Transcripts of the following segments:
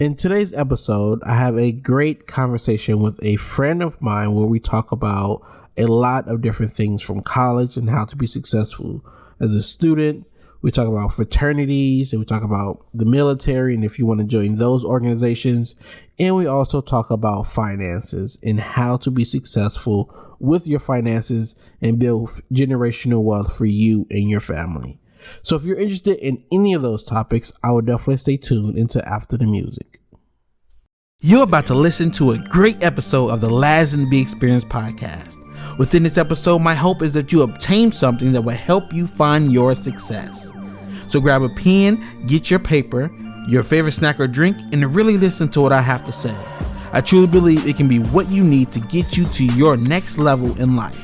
In today's episode, I have a great conversation with a friend of mine where we talk about a lot of different things from college and how to be successful as a student. We talk about fraternities and we talk about the military and if you want to join those organizations. And we also talk about finances and how to be successful with your finances and build generational wealth for you and your family. So if you're interested in any of those topics, I would definitely stay tuned into After the Music. You're about to listen to a great episode of the Laz and B Experience podcast. Within this episode, my hope is that you obtain something that will help you find your success. So grab a pen, get your paper, your favorite snack or drink, and really listen to what I have to say. I truly believe it can be what you need to get you to your next level in life.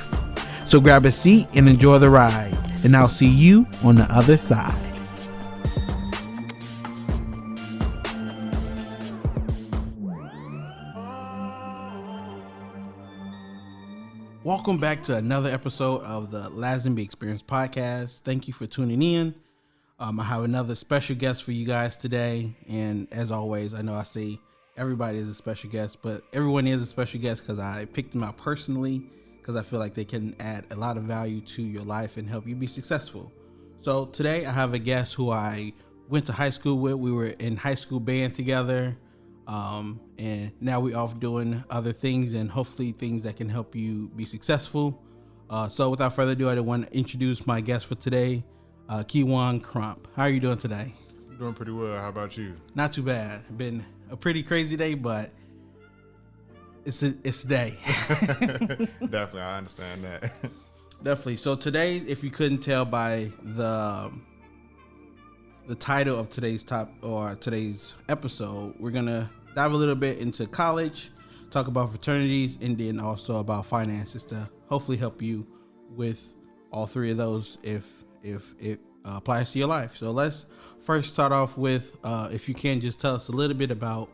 So grab a seat and enjoy the ride. And I'll see you on the other side. Welcome back to another episode of the Laz and B Experience podcast. Thank you for tuning in. I have another special guest for you guys today. And as always, I know I say everybody is a special guest, but everyone is a special guest because I picked them out personally because I feel like they can add a lot of value to your life and help you be successful. So today I have a guest who I went to high school with. We were in high school band together, and now we're off doing other things and hopefully things that can help you be successful. So without further ado, I want to introduce my guest for today, KeJuan Crump. How are you doing today? I'm doing pretty well. How about you? Not too bad. Been a pretty crazy day, but it's a day. Definitely, I understand that. Definitely. So today, if you couldn't tell by the title of today's episode, we're gonna dive a little bit into college, talk about fraternities, and then also about finances to hopefully help you with all three of those if it applies to your life. So let's first start off with if you can just tell us a little bit about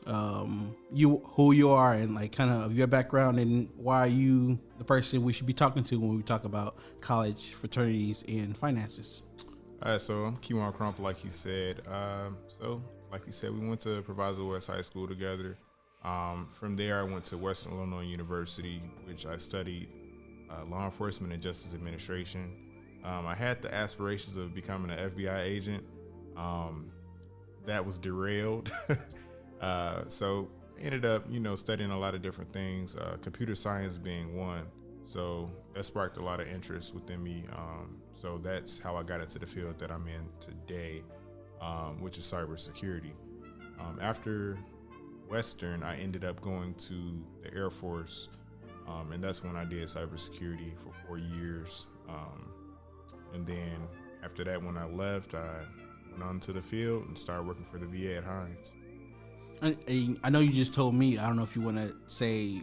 who you are and like kind of your background and why you the person we should be talking to when we talk about college, fraternities, and finances. All right, so I'm KeJuan Crump, like you said. We went to Proviso West High School together. From there, I went to Western Illinois University, which I studied law enforcement and justice administration. I had the aspirations of becoming an FBI agent. That was derailed. So ended up, studying a lot of different things, computer science being one. So that sparked a lot of interest within me. So that's how I got into the field that I'm in today, which is cybersecurity. After Western, I ended up going to the Air Force, and that's when I did cybersecurity for 4 years. And then after that, when I left, I went on to the field and started working for the VA at Hines. I know you just told me, I don't know if you want to say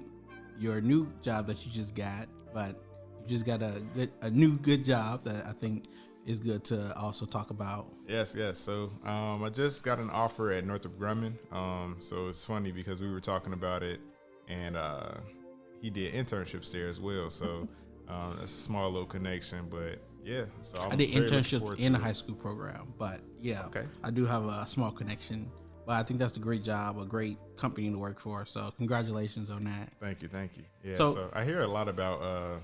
your new job that you just got, but you just got a new good job that I think is good to also talk about. Yes. So I just got an offer at Northrop Grumman. So it's funny because we were talking about it, and he did internships there as well. So that's a small little connection, but yeah. So I did internships in a high school program, but yeah, okay. I do have a small connection. But I think that's a great job, a great company to work for. So congratulations on that. Thank you. Yeah. So I hear a lot about,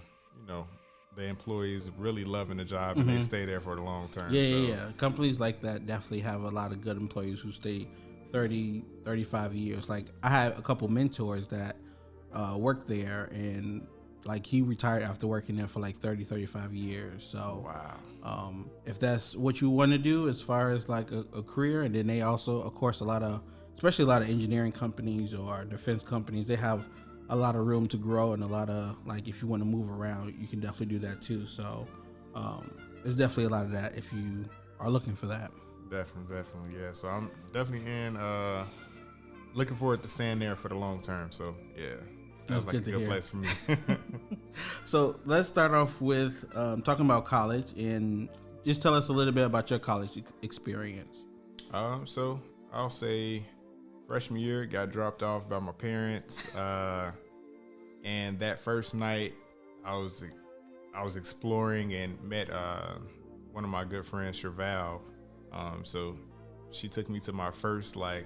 the employees really loving the job and they stay there for the long term. Yeah. Companies like that definitely have a lot of good employees who stay 30, 35 years. Like I have a couple mentors that work there, and like he retired after working there for like 30, 35 years. So wow. If that's what you want to do as far as like a career, and then they also, of course, especially a lot of engineering companies or defense companies, they have a lot of room to grow, and a lot of like if you want to move around, you can definitely do that too. So there's definitely a lot of that if you are looking for that. Definitely, yeah. So I'm definitely looking forward to staying there for the long term. So yeah. Sounds like a good place for me. So let's start off with talking about college, and just tell us a little bit about your college experience. So I'll say freshman year, got dropped off by my parents, and that first night I was exploring and met one of my good friends, Cheval. So she took me to my first like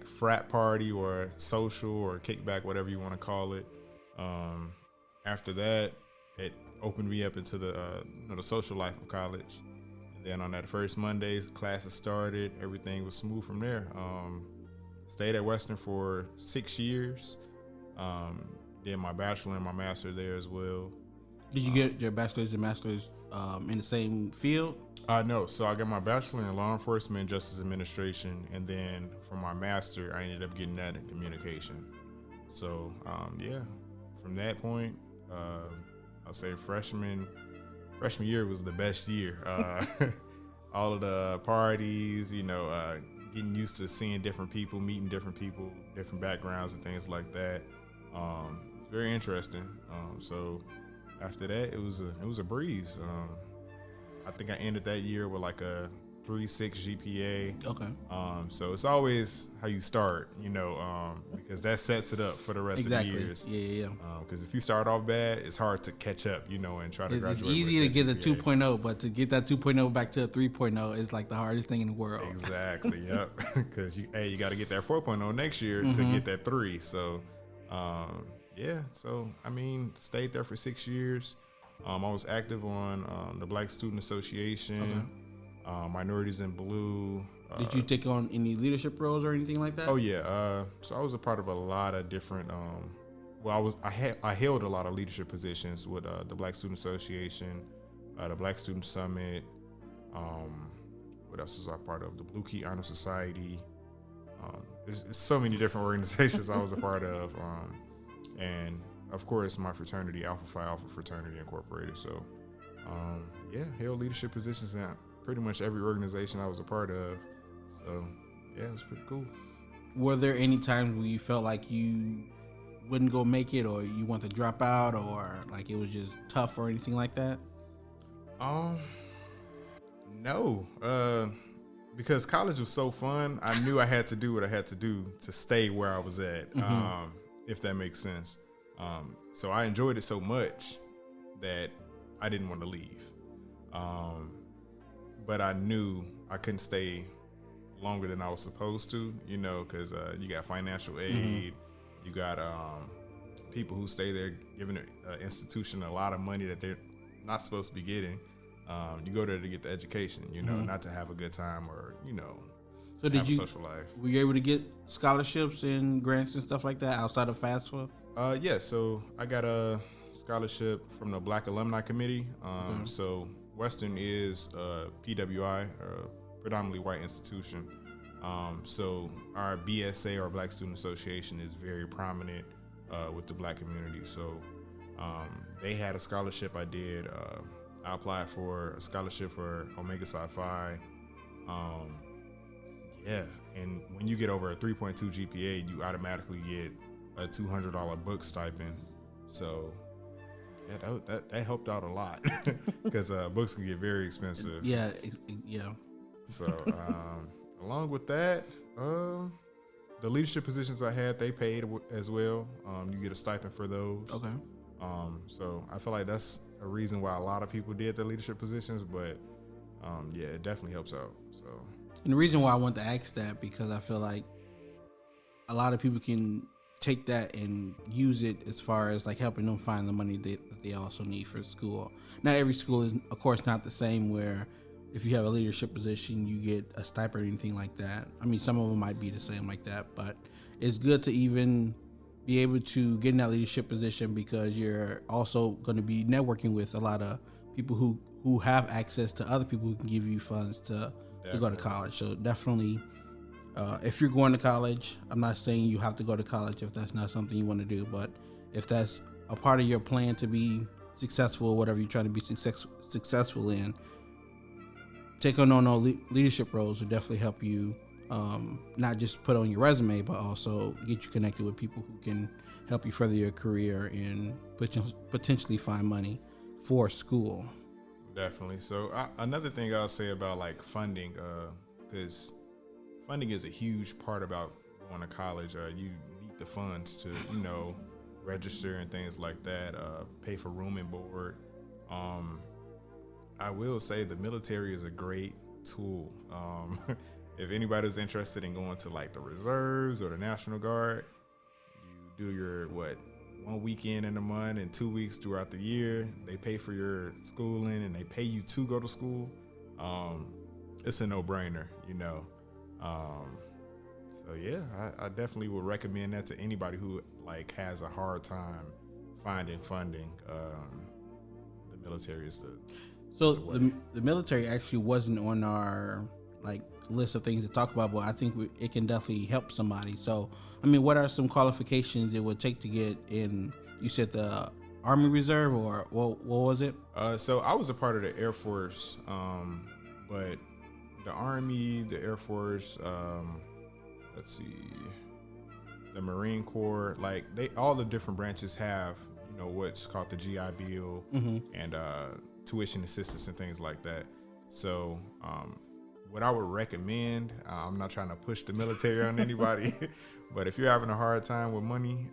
frat party or social or kickback, whatever you want to call it. After that, it opened me up into the the social life of college. And then on that first Monday, classes started. Everything was smooth from there. Stayed at Western for 6 years. Did my bachelor and my master there as well. Did you get your bachelor's and master's in the same field? No. So I got my bachelor in law enforcement and justice administration, and then for my master, I ended up getting that in communication. So from that point, I'll say freshman year was the best year. All of the parties, getting used to seeing different people, meeting different people, different backgrounds and things like that. Very interesting. So after that, it was a breeze. I think I ended that year with like a 3.6 GPA. Okay. So it's always how you start, because that sets it up for the rest of the years. Yeah. Because if you start off bad, it's hard to catch up, and try to graduate. It's easy to get a 2.0, but to get that 2.0 back to a 3.0 is like the hardest thing in the world. Exactly. Yep. Because you got to get that 4.0 next year to get that 3. So, So stayed there for 6 years. I was active on the Black Student Association, Minorities in Blue. Did you take on any leadership roles or anything like that? Oh yeah. So I was a part of a lot of different. I held a lot of leadership positions with the Black Student Association, the Black Student Summit. What else was I part of? The Blue Key Honor Society. There's so many different organizations I was a part of, and of course, my fraternity, Alpha Phi Alpha Fraternity Incorporated. So, held leadership positions in pretty much every organization I was a part of. So, it was pretty cool. Were there any times where you felt like you wouldn't go make it, or you want to drop out, or like it was just tough, or anything like that? No. Because college was so fun, I knew I had to do what I had to do to stay where I was at, if that makes sense. So I enjoyed it so much that I didn't want to leave. But I knew I couldn't stay longer than I was supposed to, because you got financial aid, you got people who stay there giving the institution a lot of money that they're not supposed to be getting. You go there to get the education, not to have a good time or, so have a social life. Were you able to get scholarships and grants and stuff like that outside of FAFSA? Yeah, so I got a scholarship from the Black Alumni Committee. So Western is PWI, a predominantly white institution. So our BSA, or Black Student Association, is very prominent with the Black community. So they had a scholarship I did. I applied for a scholarship for Omega Psi Phi. And when you get over a 3.2 GPA, you automatically get a $200 book stipend. So that helped out a lot because books can get very expensive. Yeah. So along with that, the leadership positions I had, they paid as well. You get a stipend for those. Okay. So I feel like that's a reason why a lot of people did the leadership positions, but it definitely helps out. So, and the reason why I want to ask that, because I feel like a lot of people can take that and use it as far as like helping them find the money that they also need for school. Now, every school is, of course, not the same, where if you have a leadership position, you get a stipend or anything like that. I mean, some of them might be the same like that, but it's good to even be able to get in that leadership position, because you're also going to be networking with a lot of people who have access to other people who can give you funds to go to college. So definitely, if you're going to college, I'm not saying you have to go to college if that's not something you want to do, but if that's a part of your plan to be successful, whatever you're trying to be successful in, taking on those leadership roles will definitely help you, not just put on your resume, but also get you connected with people who can help you further your career and potentially find money for school. Definitely. So another thing I'll say about like funding, because funding is a huge part about going to college. You need the funds to, register and things like that, pay for room and board. I will say the military is a great tool. If anybody's interested in going to like the reserves or the National Guard, you do your 1 weekend in a month and 2 weeks throughout the year. They pay for your schooling and they pay you to go to school. It's a no-brainer, you know. So yeah, I definitely would recommend that to anybody who like has a hard time finding funding. The military is the military actually wasn't on our like list of things to talk about, but I think it can definitely help somebody. So, I mean, what are some qualifications it would take to get in? You said the Army Reserve, or what was it? So I was a part of the Air Force, but the Army, the Air Force, let's see, the Marine Corps, like all the different branches have, you know, what's called the GI Bill and tuition assistance and things like that. So, what I would recommend, I'm not trying to push the military on anybody, but if you're having a hard time with money,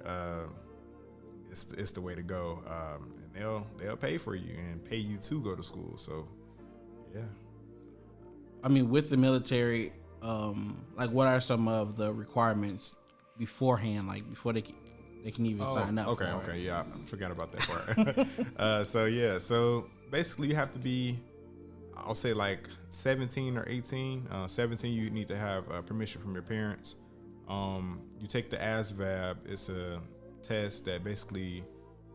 it's the way to go. And they'll pay for you and pay you to go to school. So, yeah. I mean, with the military, like what are some of the requirements beforehand, like before they can even sign up? Okay, yeah, I forgot about that part. So basically, you have to be, I'll say like 17 or 18. 17, you need to have permission from your parents. You take the ASVAB. It's a test that basically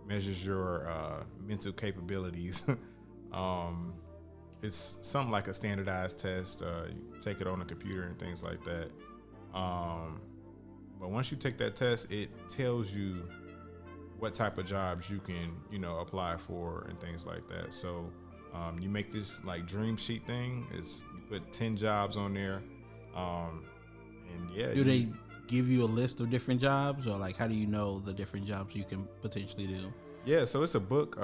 measures your mental capabilities. It's something like a standardized test. You take it on a computer and things like that. But once you take that test, it tells you what type of jobs you can, you know, apply for and things like that. So you make this like dream sheet thing. You put 10 jobs on there. And yeah. Do they give you a list of different jobs, or like how do you know the different jobs you can potentially do? Yeah, so it's a book.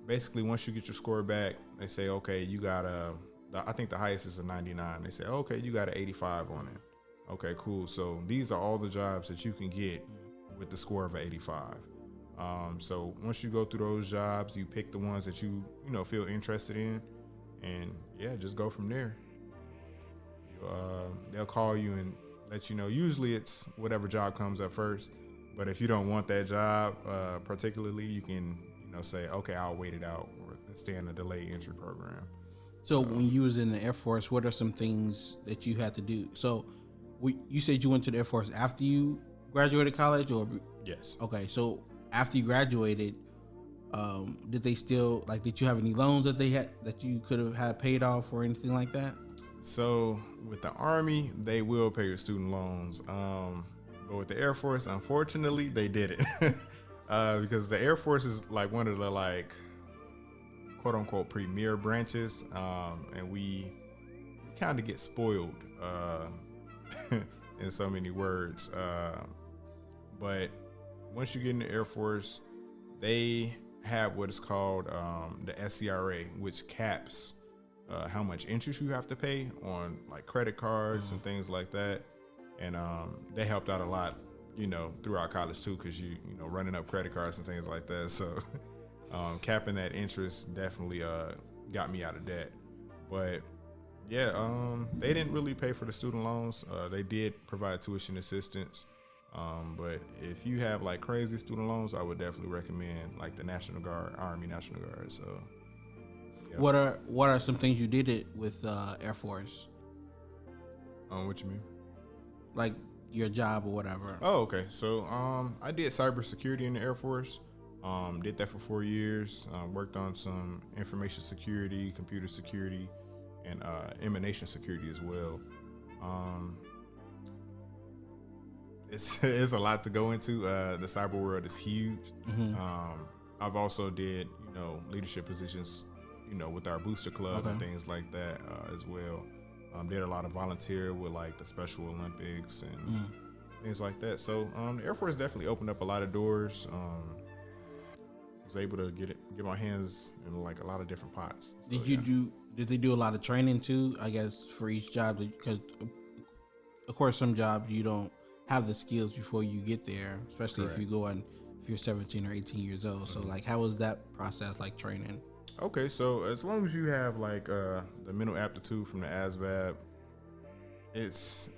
Basically, once you get your score back, they say, okay, you got I think the highest is a 99. They say, okay, you got an 85 on it. Okay, cool. So these are all the jobs that you can get with the score of an 85. So once you go through those jobs, you pick the ones that you feel interested in, and yeah, just go from there. They'll call you and let you know. Usually it's whatever job comes up first. But if you don't want that job particularly, you can say, okay, I'll wait it out or stay in the delayed entry program. So when you was in the Air Force, what are some things that you had to do? So you said you went to the Air Force after you graduated college, or? Yes. Okay, so after you graduated, did they still, like, did you have any loans that you could have had paid off or anything like that? So with the Army, they will pay your student loans. But with the Air Force, unfortunately, they didn't. Because the Air Force is like one of the like quote unquote premier branches. And we kind of get spoiled in so many words. But once you get in the Air Force, they have what is called the SCRA, which caps how much interest you have to pay on like credit cards and things like that. And they helped out a lot, throughout college too, because you running up credit cards and things like that. So capping that interest definitely got me out of debt. But yeah, they didn't really pay for the student loans. They did provide tuition assistance. But if you have like crazy student loans, I would definitely recommend like the National Guard, Army National Guard. So yeah. What are some things you did with Air Force? What you mean? Like your job or whatever. Oh, okay. So I did cybersecurity in the Air Force. Did that for 4 years. Worked on some information security, computer security, and emanation security as well. It's a lot to go into. The cyber world is huge. Mm-hmm. I've also did leadership positions with our booster club and things like that as well. Did a lot of volunteer with like the Special Olympics and things like that. So the Air Force definitely opened up a lot of doors. Was able to get my hands in like a lot of different pots. So, did they do a lot of training too, I guess, for each job? Because of course some jobs you don't have the skills before you get there, especially if you're 17 or 18 years old. So like, how was that process like training? Okay, so as long as you have like the mental aptitude from the ASVAB, it's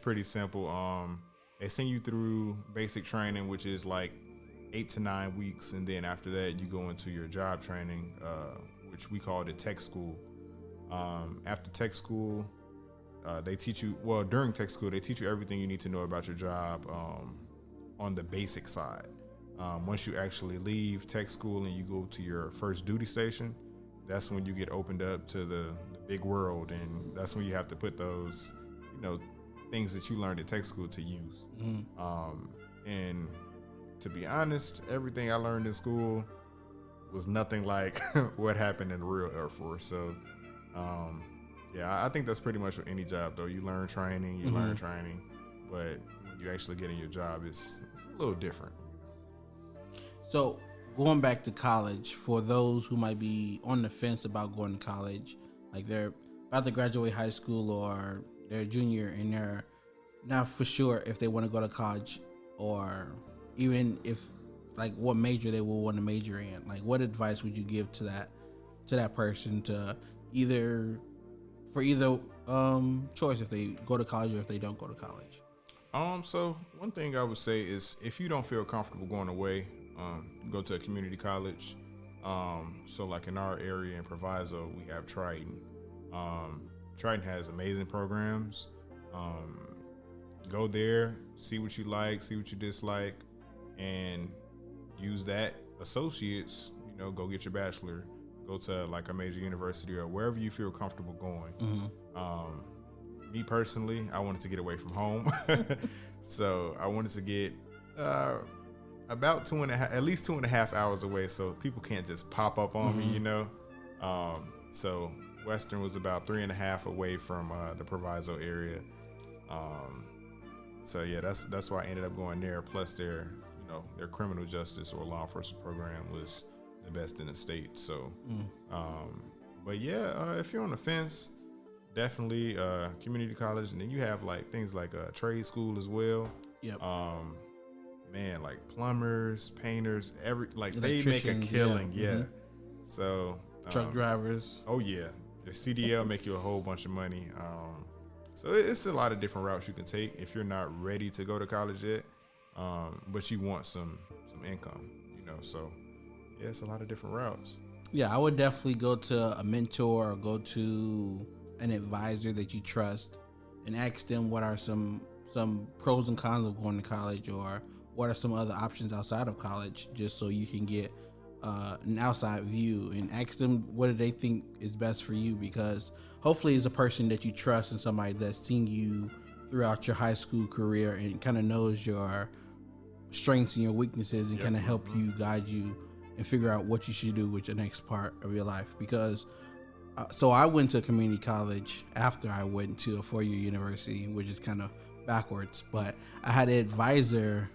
pretty simple. They send you through basic training, which is like 8 to 9 weeks, and then after that you go into your job training, which we call the tech school. After tech school, they teach you, well, during tech school, they teach you everything you need to know about your job on the basic side. Once you actually leave tech school and you go to your first duty station, that's when you get opened up to the big world, and that's when you have to put those, things that you learned at tech school to use. And to be honest, everything I learned in school was nothing like what happened in the real Air Force. So, I think that's pretty much with any job, though. You learn training, but when you actually get in your job, it's a little different. So going back to college, for those who might be on the fence about going to college, like they're about to graduate high school or they're a junior and they're not for sure if they want to go to college, or even if like what major they will want to major in, like what advice would you give to that person to either choice, if they go to college or if they don't go to college? So one thing I would say is if you don't feel comfortable going away, go to a community college. So like in our area in Proviso, we have Triton. Triton has amazing programs. Go there, see what you like, see what you dislike, and use that associates, go get your bachelor, go to like a major university or wherever you feel comfortable going. Me personally, I wanted to get away from home. So I wanted to get about at least 2.5 hours away, so people can't just pop up on me, So Western was about 3.5 away from the Proviso area. So yeah, that's why I ended up going there. Plus their criminal justice or law enforcement program was the best in the state. So, but yeah, if you're on the fence, definitely community college, and then you have like things like a trade school as well. Yep. Man, like plumbers, painters, they make a killing. Yeah. So truck drivers. Oh yeah, your CDL make you a whole bunch of money. So it's a lot of different routes you can take if you're not ready to go to college yet, but you want some income, So yeah, it's a lot of different routes. Yeah, I would definitely go to a mentor or go to an advisor that you trust and ask them what are some pros and cons of going to college, or what are some other options outside of college, just so you can get an outside view, and ask them what do they think is best for you, because hopefully it's a person that you trust and somebody that's seen you throughout your high school career and kind of knows your strengths and your weaknesses and kind of help you, guide you, and figure out what you should do with your next part of your life. Because so I went to community college after I went to a 4-year university, which is kind of backwards, but I had an advisor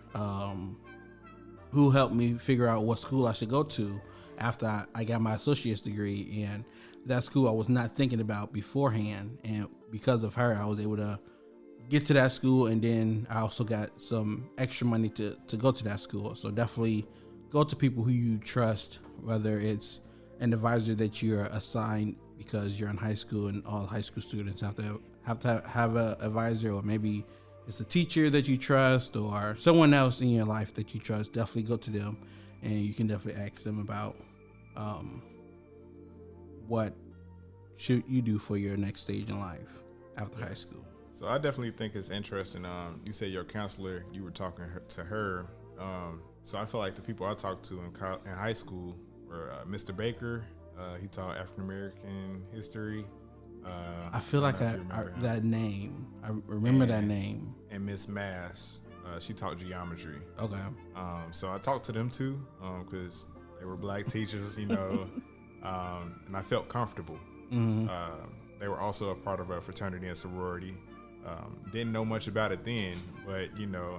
who helped me figure out what school I should go to after I got my associate's degree, and that school I was not thinking about beforehand, and because of her I was able to get to that school, and then I also got some extra money to go to that school. So definitely go to people who you trust, whether it's an advisor that you're assigned because you're in high school and all high school students have to have an advisor, or maybe it's a teacher that you trust or someone else in your life that you trust. Definitely go to them, and you can definitely ask them about what should you do for your next stage in life after high school. So I definitely think it's interesting. You said your counselor, you were talking to her. So I feel like the people I talked to in high school were Mr. Baker. He taught African American history. I feel like that name. I remember that name. And Miss Mass, she taught geometry. Okay. So I talked to them too, because they were black teachers, and I felt comfortable. They were also a part of a fraternity and sorority. Didn't know much about it then, but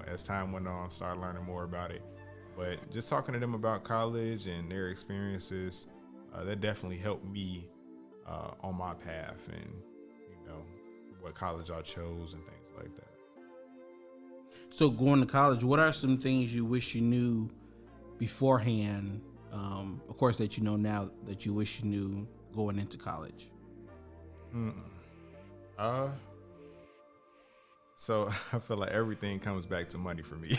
as time went on, started learning more about it. But just talking to them about college and their experiences, that definitely helped me on my path, and what college I chose and things like that. So going to college, what are some things you wish you knew beforehand of course, that you know now that you wish you knew going into college? So I feel like everything comes back to money for me.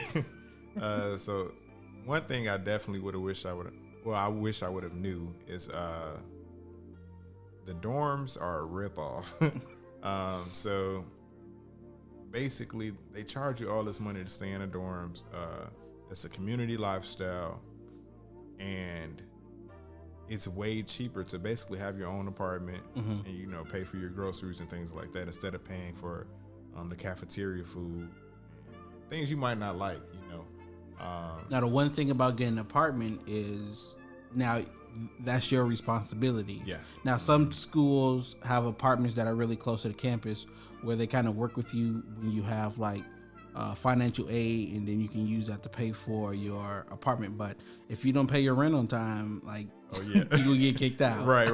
So one thing I definitely would have wished I would have, well, I wish I would have knew is the dorms are a ripoff. So basically, they charge you all this money to stay in the dorms. It's a community lifestyle, and it's way cheaper to basically have your own apartment and pay for your groceries and things like that instead of paying for the cafeteria food, things you might not like. Now, the one thing about getting an apartment is now that's your responsibility. Yeah. Now, some schools have apartments that are really close to the campus where they kind of work with you when you have like financial aid, and then you can use that to pay for your apartment. But if you don't pay your rent on time, like, you will get kicked out. Right.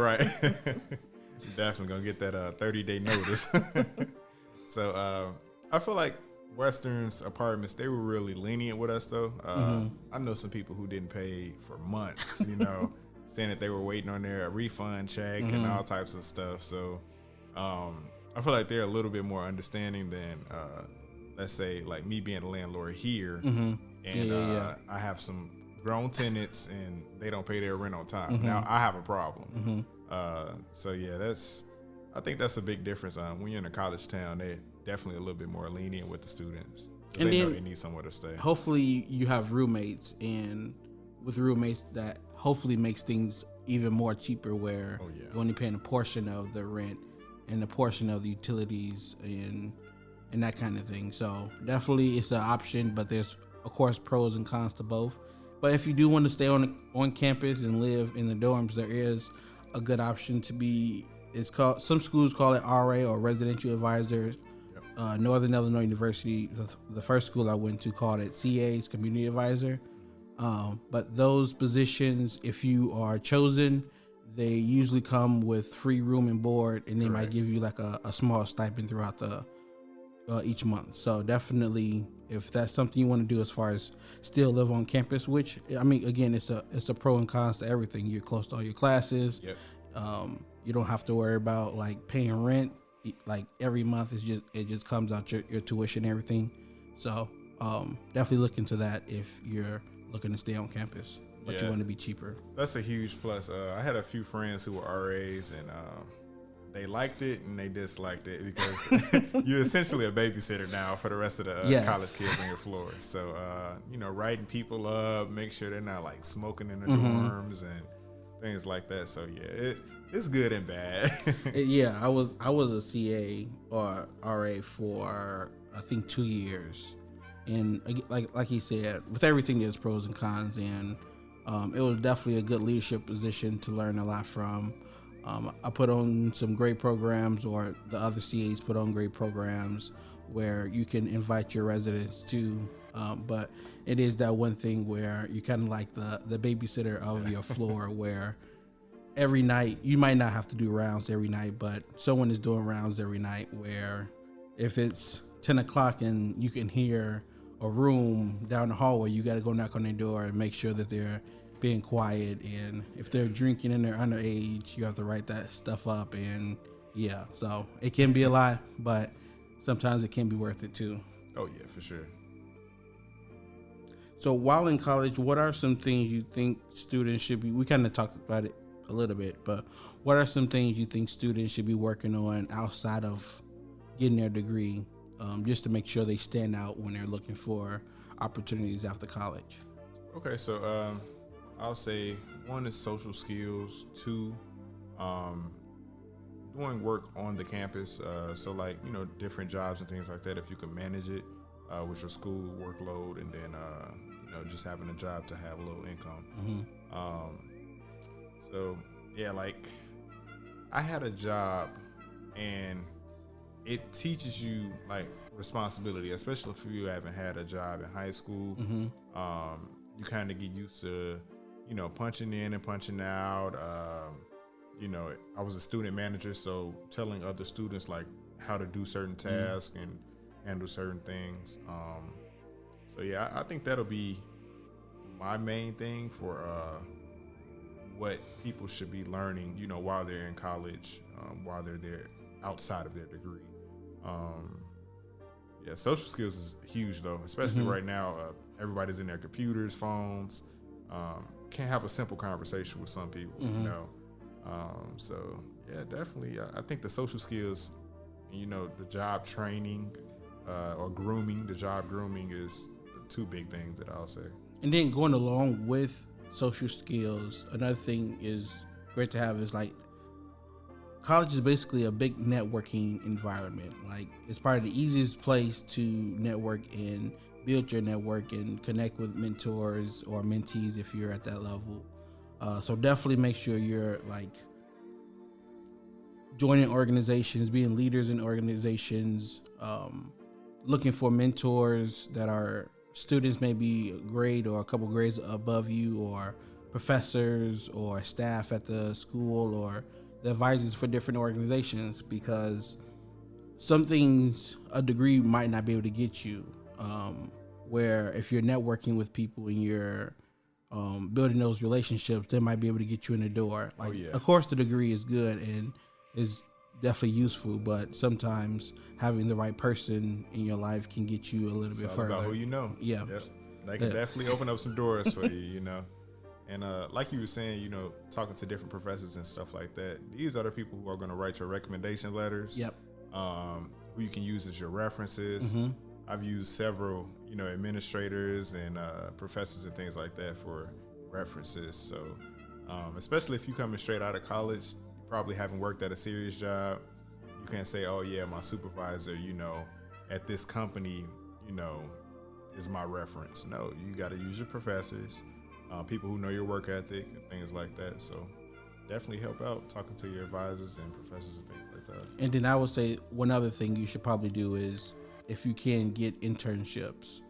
Definitely gonna get that 30-day notice. So I feel like Western's apartments, they were really lenient with us though. I know some people who didn't pay for months, saying that they were waiting on their refund check and all types of stuff. So I feel like they're a little bit more understanding than let's say like me being a landlord here, and I have some grown tenants and they don't pay their rent on time. Now I have a problem. So yeah, I think that's a big difference. When you're in a college town, they're definitely a little bit more lenient with the students, and they know they need somewhere to stay. Hopefully you have roommates, and with roommates that hopefully makes things even more cheaper, where you're only paying a portion of the rent and a portion of the utilities and that kind of thing. So definitely it's an option, but there's of course pros and cons to both. But if you do want to stay on campus and live in the dorms, there is a good option to be. It's called, some schools call it RA or residential advisors. Northern Illinois University, the first school I went to, called it CA's community advisor. But those positions, if you are chosen, they usually come with free room and board, and they might give you like a small stipend throughout the each month. So definitely, if that's something you want to do as far as still live on campus, which I mean, again, it's a pro and cons to everything. You're close to all your classes. You don't have to worry about like paying rent. Like every month, it just comes out your tuition and everything. So definitely look into that if you're looking to stay on campus, but you want to be cheaper. That's a huge plus. I had a few friends who were RAs, and they liked it and they disliked it because you're essentially a babysitter now for the rest of the college kids on your floor. So writing people up, make sure they're not like smoking in the dorms and things like that. So it's good and bad. I was a CA or RA for I think 2 years, and like he said, with everything there's pros and cons, and it was definitely a good leadership position to learn a lot from. I put on some great programs, or the other CAs put on great programs where you can invite your residents to. But it is that one thing where you kind of like the babysitter of your floor, where every night you might not have to do rounds every night, but someone is doing rounds every night, where if it's 10 o'clock and you can hear a room down the hallway, you got to go knock on their door and make sure that they're being quiet. And if they're drinking and they're underage, you have to write that stuff up. And so it can be a lot, but sometimes it can be worth it too. Oh yeah, for sure. So while in college, what are some things you think students should be, we kind of talked about it a little bit, but what are some things you think students should be working on outside of getting their degree, just to make sure they stand out when they're looking for opportunities after college? Okay, so I'll say 1 is social skills, 2, doing work on the campus, so like different jobs and things like that, if you can manage it with your school workload, and then just having a job to have a little income. So yeah, like I had a job, and it teaches you like responsibility, especially if you haven't had a job in high school. You kind of get used to, punching in and punching out. I was a student manager, so telling other students like how to do certain tasks and handle certain things. So yeah, I think that'll be my main thing for what people should be learning, while they're in college, while they're there outside of their degree. Yeah, social skills is huge though, especially right now. Everybody's in their computers, phones. Can't have a simple conversation with some people, So yeah, definitely. I think the social skills, the job training or grooming, the job grooming is the two big things that I'll say. And then going along with social skills, another thing is great to have is like college is basically a big networking environment. Like it's probably the easiest place to network and build your network and connect with mentors or mentees if you're at that level. So definitely make sure you're like joining organizations, being leaders in organizations, looking for mentors that are students maybe a grade or a couple grades above you, or professors or staff at the school, or the advisors for different organizations, because some things a degree might not be able to get you. Where if you're networking with people and you're building those relationships, they might be able to get you in the door. Like, of course, the degree is good and is definitely useful, but sometimes having the right person in your life can get you a little bit further. About who you know. Yeah. They can definitely open up some doors for you, And like you were saying, talking to different professors and stuff like that, these are the people who are going to write your recommendation letters. Yep. Who you can use as your references. I've used several, administrators and professors and things like that for references. So, especially if you coming straight out of college, you probably haven't worked at a serious job. You can't say, "Oh yeah, my supervisor, at this company, is my reference." No, you got to use your professors, people who know your work ethic and things like that. So, definitely help out talking to your advisors and professors and things like that. And then I would say one other thing you should probably do is, if you can, get internships,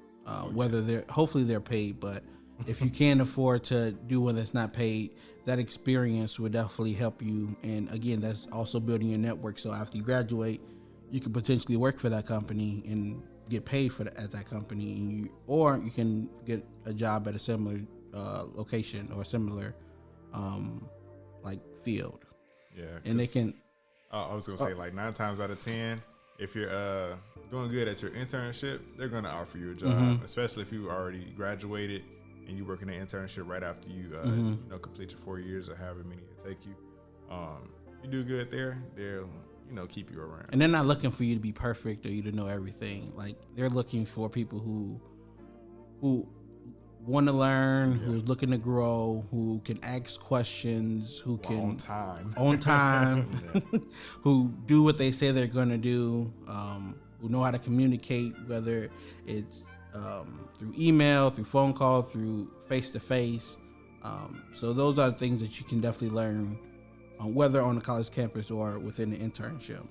whether hopefully they're paid, but if you can't afford to do one that's not paid, that experience would definitely help you. And again, that's also building your network. So after you graduate, you can potentially work for that company and get paid at that company, or you can get a job at a similar location or similar like field. Yeah, and they can. I was gonna say, like 9 times out of 10, if you're doing good at your internship, they're gonna offer you a job, especially if you already graduated and you work in an internship right after you complete your 4 years or however many it take you. You do good there, they'll keep you around. And they're not looking for you to be perfect or you to know everything. Like, they're looking for people who want to learn, who's looking to grow, who can ask questions, who can on time, who do what they say they're going to do, who know how to communicate, whether it's through email, through phone call, through face-to-face. So those are things that you can definitely learn, whether on the college campus or within the internship.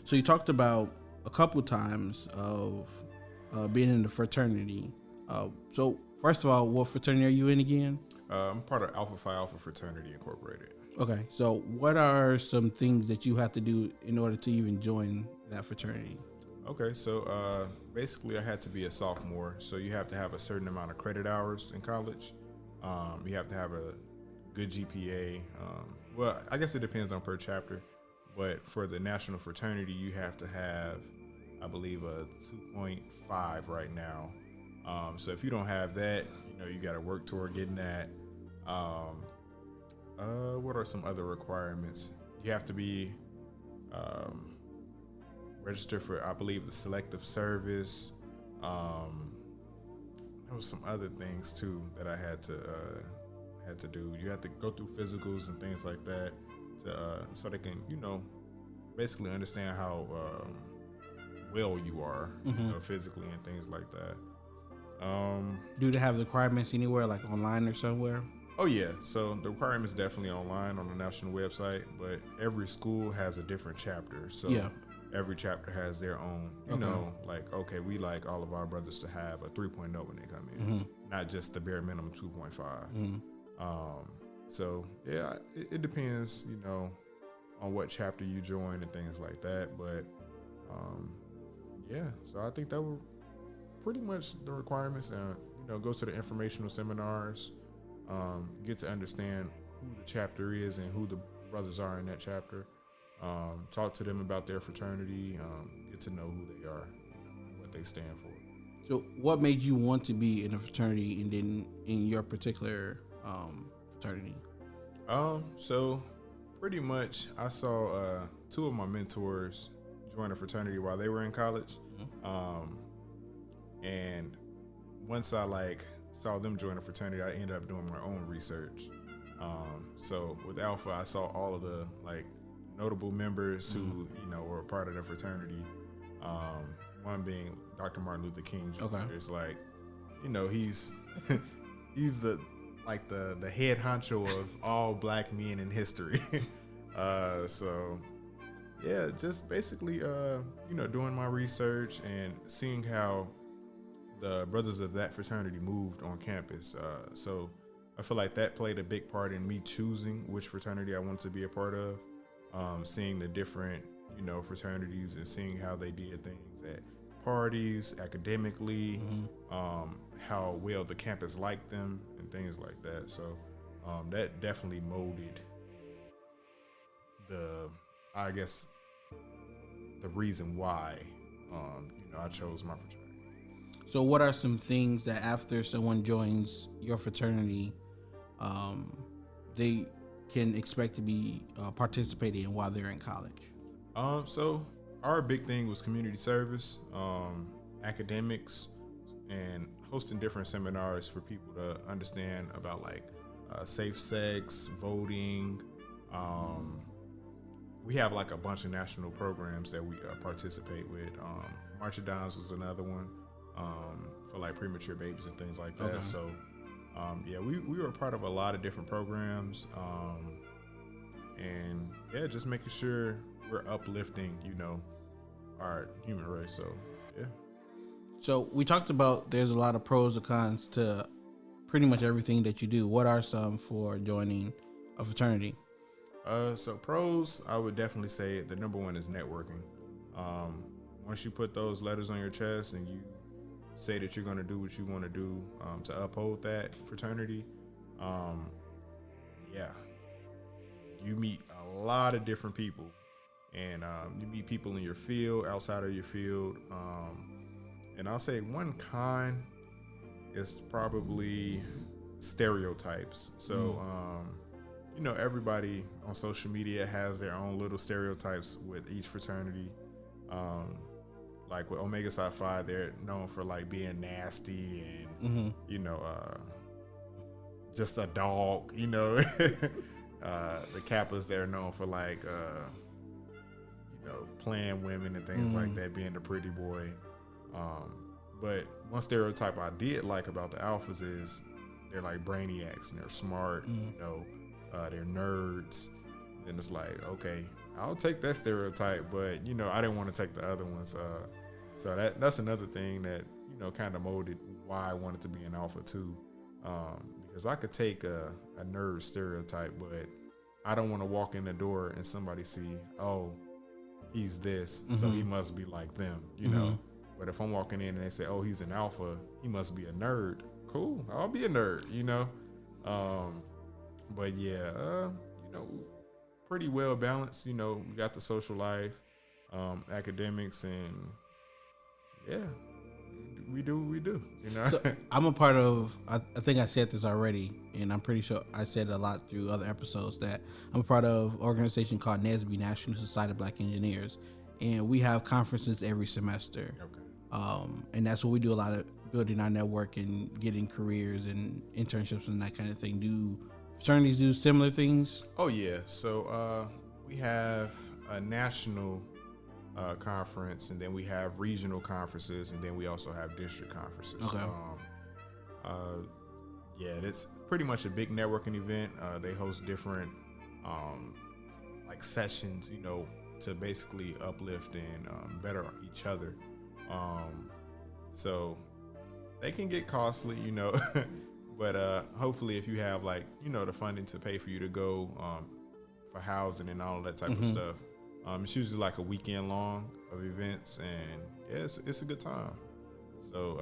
So you talked about a couple times of being in the fraternity. So first of all, what fraternity are you in again? I'm part of Alpha Phi Alpha Fraternity Incorporated. Okay, so what are some things that you have to do in order to even join that fraternity? Okay, so basically I had to be a sophomore, so you have to have a certain amount of credit hours in college. You have to have a good GPA. Well, I guess it depends on per chapter, but for the national fraternity, you have to have, I believe, a 2.5 right now. So if you don't have that, you got to work toward getting that. What are some other requirements? You have to be registered for, I believe, the selective service. There was some other things too that I had to do. You have to go through physicals and things like that so they can, basically understand how well you are, physically and things like that. Do they have the requirements anywhere, like online or somewhere? Oh yeah, so the requirements definitely online on the national website, but every school has a different chapter. So every chapter has their own, okay, we like all of our brothers to have a 3.0 when they come in, not just the bare minimum 2.5. So yeah, it depends, on what chapter you join and things like that. But so I think that were pretty much the requirements. And go to the informational seminars. get to understand who the chapter is and who the brothers are in that chapter. Talk to them about their fraternity. Get to know who they are, and what they stand for. So, what made you want to be in a fraternity, and then in your particular fraternity? So pretty much, I saw two of my mentors join a fraternity while they were in college, and once I saw them join a fraternity, I ended up doing my own research. So with Alpha, I saw all of the notable members who were a part of the fraternity. One being Dr. Martin Luther King Jr. Okay. It's he's he's the head honcho of all black men in history. So yeah, just basically doing my research and seeing how the brothers of that fraternity moved on campus. So I feel like that played a big part in me choosing which fraternity I wanted to be a part of. Seeing the different fraternities and seeing how they did things at parties, academically, how well the campus liked them and things like that. So that definitely molded the reason why I chose my fraternity. So, what are some things that after someone joins your fraternity, they can expect to be participating in while they're in college? So our big thing was community service, academics, and hosting different seminars for people to understand about safe sex, voting. We have a bunch of national programs that we participate with. March of Dimes was another one for premature babies and things like that. Okay. So we were a part of a lot of different programs, and just making sure we're uplifting our human race. So yeah. So we talked about there's a lot of pros and cons to pretty much everything that you do. What are some for joining a fraternity? So pros, I would definitely say the number one is networking. Once you put those letters on your chest and you say that you're going to do what you want to do to uphold that fraternity, you meet a lot of different people, and you meet people in your field, outside of your field. And I'll say one con is probably stereotypes. So, everybody on social media has their own little stereotypes with each fraternity. Like with Omega Psi Phi, they're known for being nasty and just a dog. The Kappas, they're known for playing women and things like that, being the pretty boy. But one stereotype I did like about the Alphas is they're brainiacs and they're smart. They're nerds. And it's okay, I'll take that stereotype, but I didn't want to take the other ones. So that's another thing that kind of molded why I wanted to be an Alpha too, because I could take a nerd stereotype, but I don't want to walk in the door and somebody see, oh, he's this, so he must be like them, But if I'm walking in and they say, oh, he's an Alpha, he must be a nerd. Cool, I'll be a nerd, But yeah, pretty well balanced. We got the social life, academics, and yeah, we do what we do. So I'm a part of. I think I said this already, and I'm pretty sure I said it a lot through other episodes that I'm a part of an organization called NSBE, National Society of Black Engineers, and we have conferences every semester. Okay. And that's what we do, a lot of building our network and getting careers and internships and that kind of thing. Do fraternities do similar things? Oh yeah. So we have a national conference, and then we have regional conferences, and then we also have district conferences. Okay. It's pretty much a big networking event. They host different sessions, to basically uplift and better each other. So they can get costly, but hopefully if you have the funding to pay for you to go for housing and all of that type of stuff, it's usually a weekend long of events, and yeah, it's a good time. So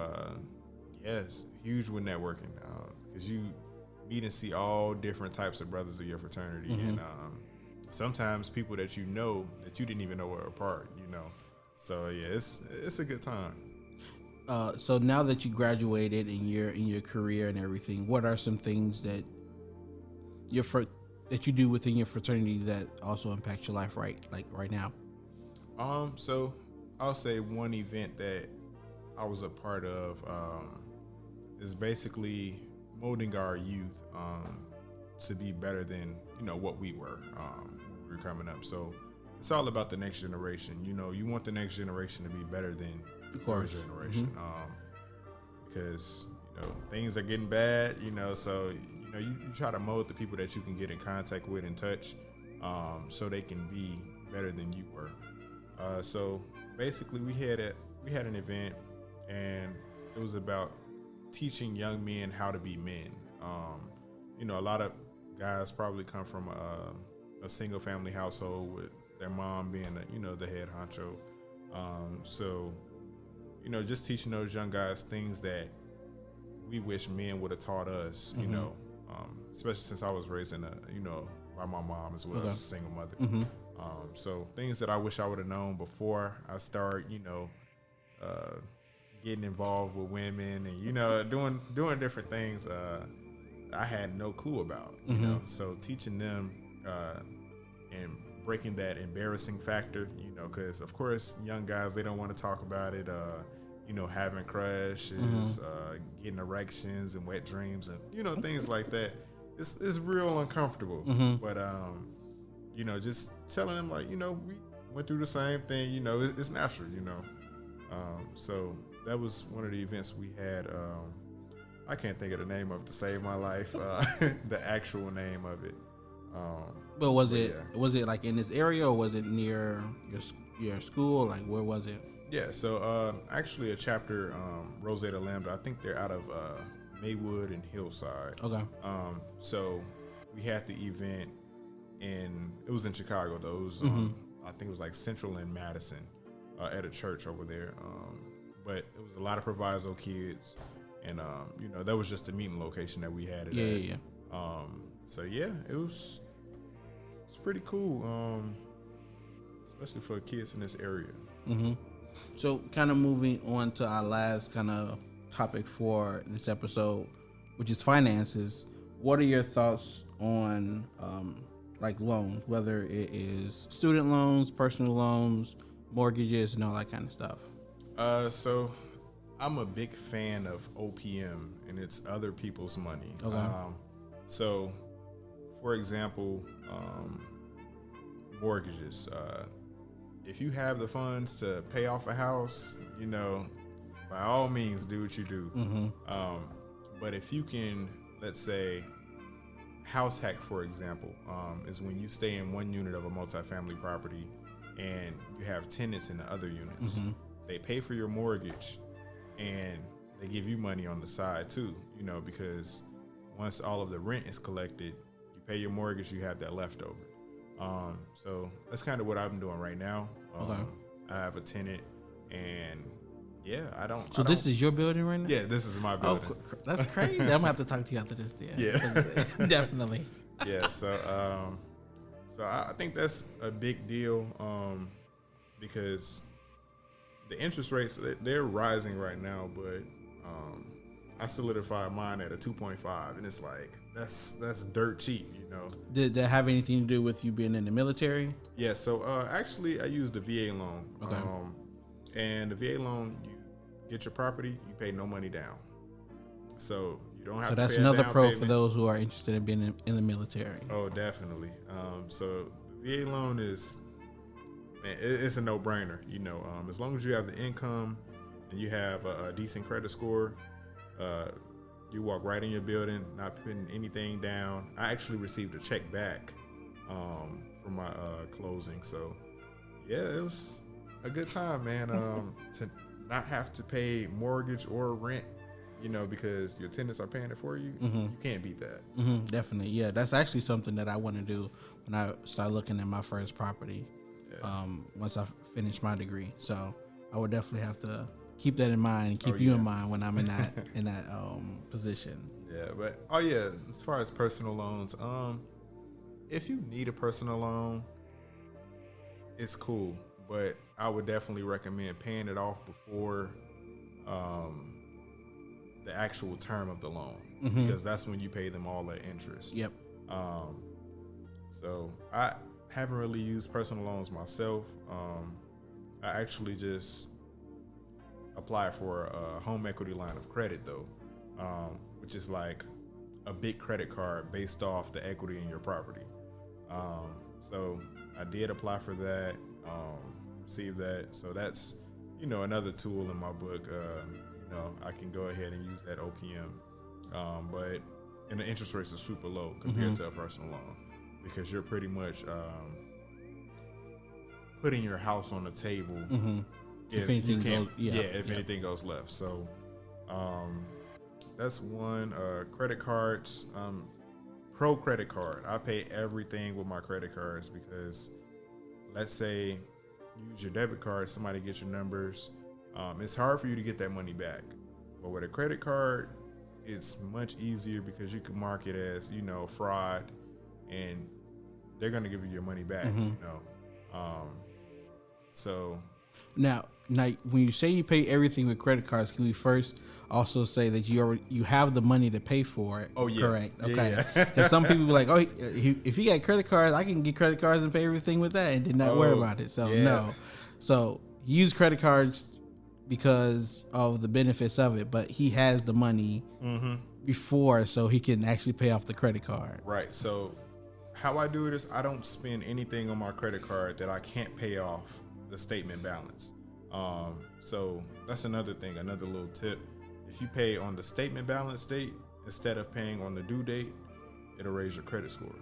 it's huge with networking, because meet and see all different types of brothers of your fraternity, and sometimes people that you know that you didn't even know were a part. So yeah, it's a good time. So now that you graduated in your career and everything, what are some things that that you do within your fraternity that also impacts your life right now? So I'll say one event that I was a part of is basically molding our youth to be better than what we were when we were coming up. So it's all about the next generation. You want the next generation to be better than your generation, because things are getting bad. So you try to mold the people that you can get in contact with and touch, so they can be better than you were. So basically, we had an event, and it was about teaching young men how to be men. A lot of guys probably come from a single family household with their mom being the head honcho. So just teaching those young guys things that we wish men would have taught us. Especially since I was raised by my mom as well as a single mother. So things that I wish I would have known before I start, getting involved with women and doing different things I had no clue about. So teaching them and breaking that embarrassing factor, because of course young guys, they don't want to talk about it. Having crushes, getting erections and wet dreams and things like that. It's real uncomfortable. But just telling them we went through the same thing. It's natural. So that was one of the events we had. I can't think of the name of it to save my life. The actual name of it. But was it like in this area, or was it near your school? Like, where was it? Yeah, so actually a chapter, Rosetta Lambda, I think they're out of Maywood and Hillside. Okay. So we had the event it was in Chicago though. It was, I think it was like Central and Madison at a church over there. But it was a lot of proviso kids, and that was just the meeting location that we had it at. Yeah. So yeah, it's pretty cool, especially for kids in this area. So kind of moving on to our last kind of topic for this episode, which is finances. What are your thoughts on like loans, whether it is student loans, personal loans, mortgages, and all that kind of stuff? So I'm a big fan of OPM, and it's other people's money. Okay. So for example, mortgages. If you have the funds to pay off a house, by all means, do what you do. But if you can, let's say, house hack, for example, is when you stay in one unit of a multifamily property and you have tenants in the other units. They pay for your mortgage and they give you money on the side too, because once all of the rent is collected, you pay your mortgage, you have that left over. So that's kind of what I'm doing right now. I have a tenant, and yeah, I don't. So this is your building right now? Yeah, this is my building. Oh, that's crazy. I'm gonna have to talk to you after this. Yeah, definitely. Yeah, so I think that's a big deal, because the interest rates, they're rising right now, but I solidified mine at a 2.5, and it's like that's dirt cheap, Did that have anything to do with you being in the military? Yeah, so actually I used the VA loan. Okay. And the VA loan, you get your property, you pay no money down, so you don't have. So that's pay another down pro payment. For those who are interested in being in the military. Oh, definitely. So the VA loan is, man, it's a no-brainer. As long as you have the income and you have a decent credit score, you walk right in your building, not putting anything down. I actually received a check back from my closing. So yeah, it was a good time, man. To not have to pay mortgage or rent, because your tenants are paying it for you. You can't beat that. Definitely. Yeah, that's actually something that I want to do when I start looking at my first property. Yeah. Once I finish my degree. So I would definitely have to keep that in mind and keep you in mind when I'm in that position. Yeah, but oh yeah, as far as personal loans, if you need a personal loan, it's cool, but I would definitely recommend paying it off before the actual term of the loan, because that's when you pay them all that interest. Yep. So I haven't really used personal loans myself. I actually just applied for a home equity line of credit though, which is like a big credit card based off the equity in your property. So I did apply for that, received that. So that's, another tool in my book. I can go ahead and use that OPM. And the interest rates are super low compared to a personal loan, because you're pretty much putting your house on the table if you can't, if anything goes left. So that's one. Credit cards, pro credit card. I pay everything with my credit cards, because let's say you use your debit card, somebody gets your numbers. It's hard for you to get that money back. But with a credit card, it's much easier, because you can mark it as, fraud, and they're going to give you your money back, So now, when you say you pay everything with credit cards, can we first also say that you have the money to pay for it? Oh, yeah. Correct. Okay. Yeah. Because some people be like, oh, if you got credit cards, I can get credit cards and pay everything with that and did not worry about it. So no. So use credit cards because of the benefits of it, but he has the money before, so he can actually pay off the credit card. Right. So how I do it is I don't spend anything on my credit card that I can't pay off the statement balance. So that's another thing, another little tip. If you pay on the statement balance date instead of paying on the due date, it'll raise your credit score.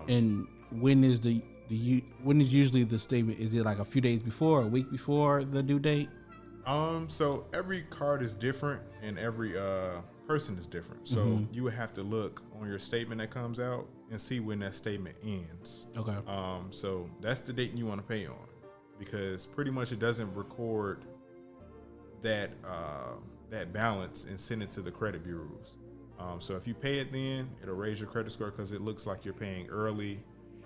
And when is when is usually the statement? Is it like a few days before, a week before the due date? So every card is different, and every person is different. So you would have to look on your statement that comes out and see when that statement ends. Okay. So that's the date you want to pay on, because pretty much it doesn't record that that balance and send it to the credit bureaus. So if you pay it then, it'll raise your credit score because it looks like you're paying early.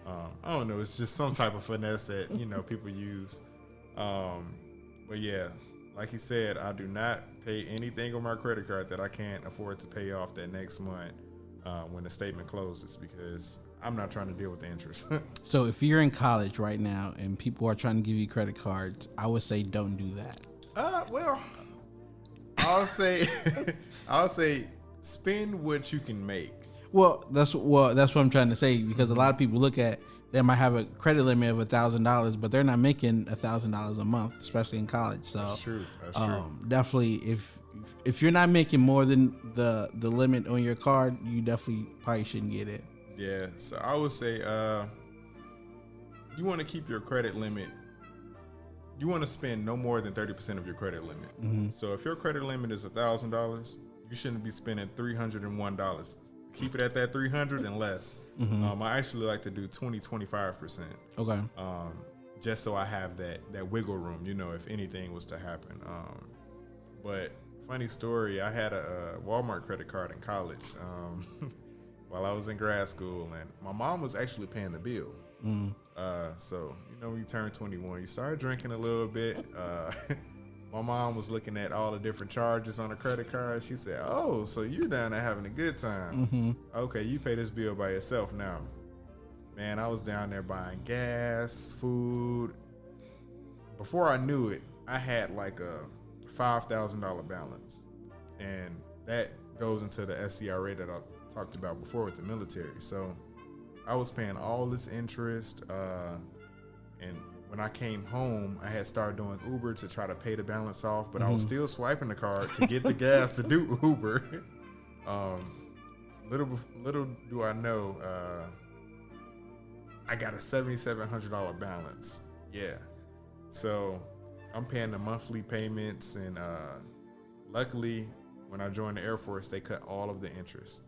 I don't know. It's just some type of finesse that, people use. But yeah, like he said, I do not pay anything on my credit card that I can't afford to pay off that next month when the statement closes, because I'm not trying to deal with the interest. So if you're in college right now and people are trying to give you credit cards, I would say don't do that. Well, I'll say spend what you can make. Well, that's what I'm trying to say, because a lot of people look at, they might have a credit limit of $1,000, but they're not making $1,000 a month, especially in college. So that's true. That's true. Definitely, if you're not making more than the limit on your card, you definitely probably shouldn't get it. Yeah. So I would say you want to keep your credit limit. You want to spend no more than 30% of your credit limit. So if your credit limit is $1,000, you shouldn't be spending $301. Keep it at that 300 and less. I actually like to do 25%. Okay. Just so I have that wiggle room, if anything was to happen. But funny story, I had a Walmart credit card in college while I was in grad school, and my mom was actually paying the bill. So when you turn 21, you start drinking a little bit. My mom was looking at all the different charges on the credit card. She said, "Oh, so you're down there having a good time. Okay, you pay this bill by yourself now." Man, I was down there buying gas, food. Before I knew it, I had like a $5,000 balance. And that goes into the SCRA that I talked about before with the military. So I was paying all this interest, and when I came home, I had started doing Uber to try to pay the balance off, but I was still swiping the card to get the gas to do Uber. Little do I know, I got a $7,700 balance. Yeah. So I'm paying the monthly payments, and luckily, when I joined the Air Force, they cut all of the interest.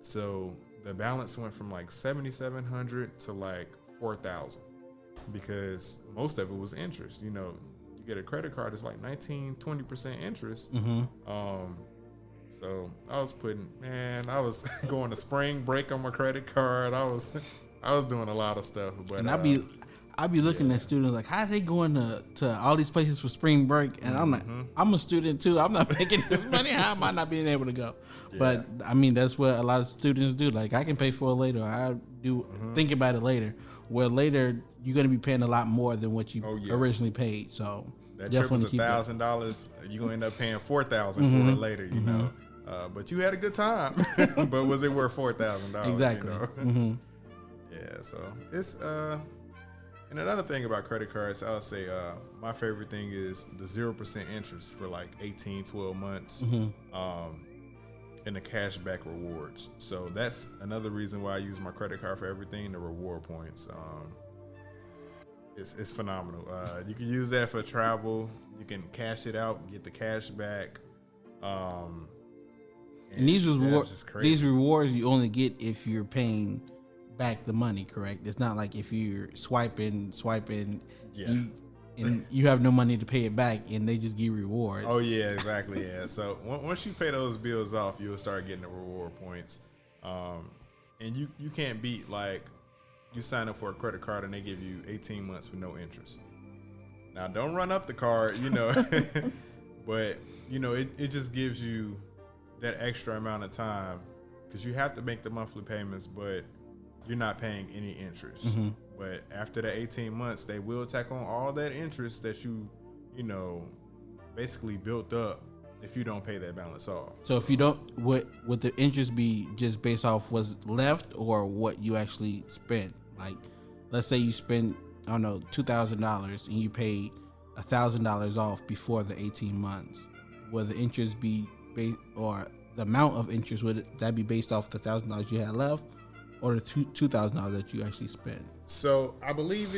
So the balance went from like $7,700 to like $4,000. Because most of it was interest. You get a credit card, it's like 19-20% interest. I was going to spring break on my credit card. I was doing a lot of stuff. But and I'd be looking at students like, how are they going to all these places for spring break? And I'm like, I'm a student too. I'm not making this money. How am I not being able to go? Yeah. But I mean, that's what a lot of students do. Like, I can pay for it later. I do think about it later. Where later you're going to be paying a lot more than what you originally paid. So that trip was $1,000. You're going to end up paying $4,000 for it later, you know. But you had a good time. But was it worth $4,000? Exactly. You know? Yeah, so it's and another thing about credit cards, I would say my favorite thing is the 0% interest for like 18, 12 months, and the cashback rewards. So that's another reason why I use my credit card for everything, the reward points. It's phenomenal. You can use that for travel. You can cash it out, get the cash back. And these rewards you only get if you're paying back the money, correct? It's not like if you're swiping, and you have no money to pay it back, and they just give rewards. Oh yeah, exactly. Yeah. So once you pay those bills off, you'll start getting the reward points, and you can't beat like you sign up for a credit card and they give you 18 months with no interest. Now don't run up the card, you know, but you know it just gives you that extra amount of time because you have to make the monthly payments, but you're not paying any interest. But after the 18 months, they will tack on all that interest that you know, basically built up if you don't pay that balance off. So if you don't, would the interest be just based off what's left or what you actually spent? Like, let's say you spend, I don't know, $2,000 and you paid $1,000 off before the 18 months. Will the interest be or the amount of interest, would that be based off the $1,000 you had left, or the $2,000 that you actually spent? So I believe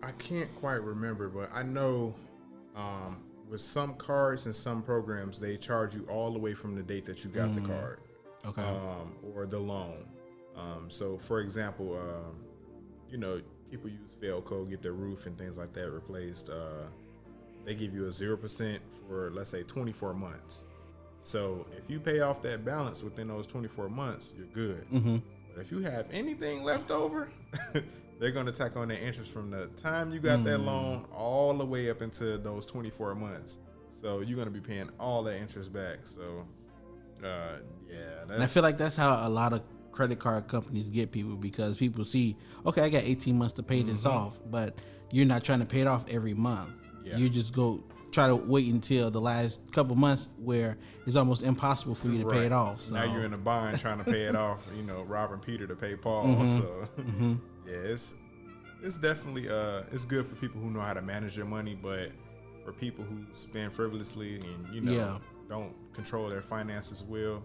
I can't quite remember, but I know with some cards and some programs, they charge you all the way from the date that you got the card, or the loan. So for example, you know, people use Failco, get their roof and things like that replaced. They give you a 0% for, let's say, 24 months. So if you pay off that balance within those 24 months, you're good. But if you have anything left over, they're going to tack on their interest from the time you got that loan all the way up into those 24 months. So you're going to be paying all that interest back. So, and I feel like that's how a lot of credit card companies get people, because people see, okay, I got 18 months to pay this off, but you're not trying to pay it off every month. You just go try to wait until the last couple months where it's almost impossible for you to pay it off. So. Now you're in a bind trying to pay it off, you know, robbing Peter to pay Paul. So yeah, it's definitely it's good for people who know how to manage their money, but for people who spend frivolously and, you know, don't control their finances well,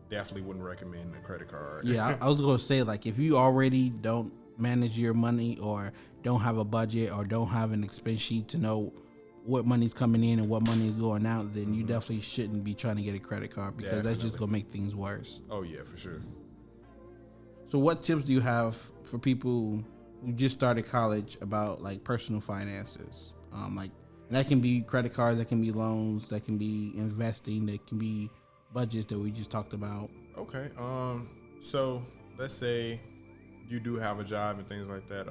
definitely wouldn't recommend a credit card. I was going to say, like, if you already don't manage your money or don't have a budget or don't have an expense sheet to know what money's coming in and what money is going out, then you definitely shouldn't be trying to get a credit card, because that's just going to make things worse. Oh, yeah, for sure. So what tips do you have for people who just started college about, like, personal finances? Like, and that can be credit cards, that can be loans, that can be investing, that can be budgets that we just talked about. Okay. So let's say you do have a job and things like that.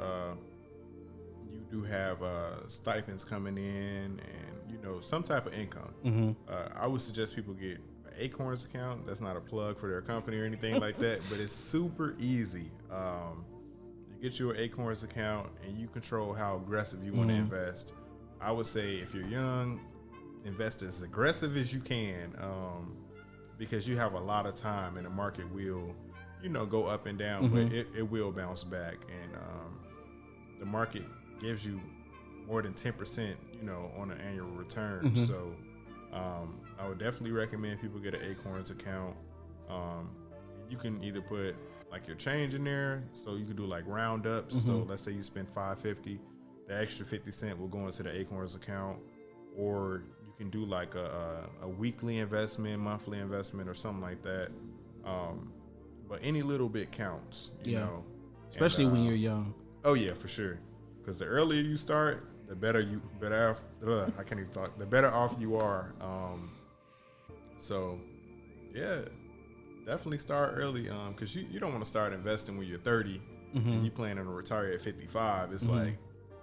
You do have stipends coming in and, you know, some type of income. I would suggest people get an Acorns account. That's not a plug for their company or anything like that, but it's super easy. You get your Acorns account and you control how aggressive you want to invest. I would say if you're young, invest as aggressive as you can, because you have a lot of time and the market will, you know, go up and down, but it will bounce back. And the market gives you more than 10%, you know, on an annual return. So I would definitely recommend people get an Acorns account. You can either put like your change in there, so you can do like roundups. So let's say you spend $5.50, the extra 50 cents will go into the Acorns account, or you can do like a weekly investment, monthly investment, or something like that. But any little bit counts, you know, especially when you're young. Oh yeah, for sure. Because the earlier you start, the better off you are. So, yeah, definitely start early. Because you don't want to start investing when you're 30 and you planning to retire at 55. It's like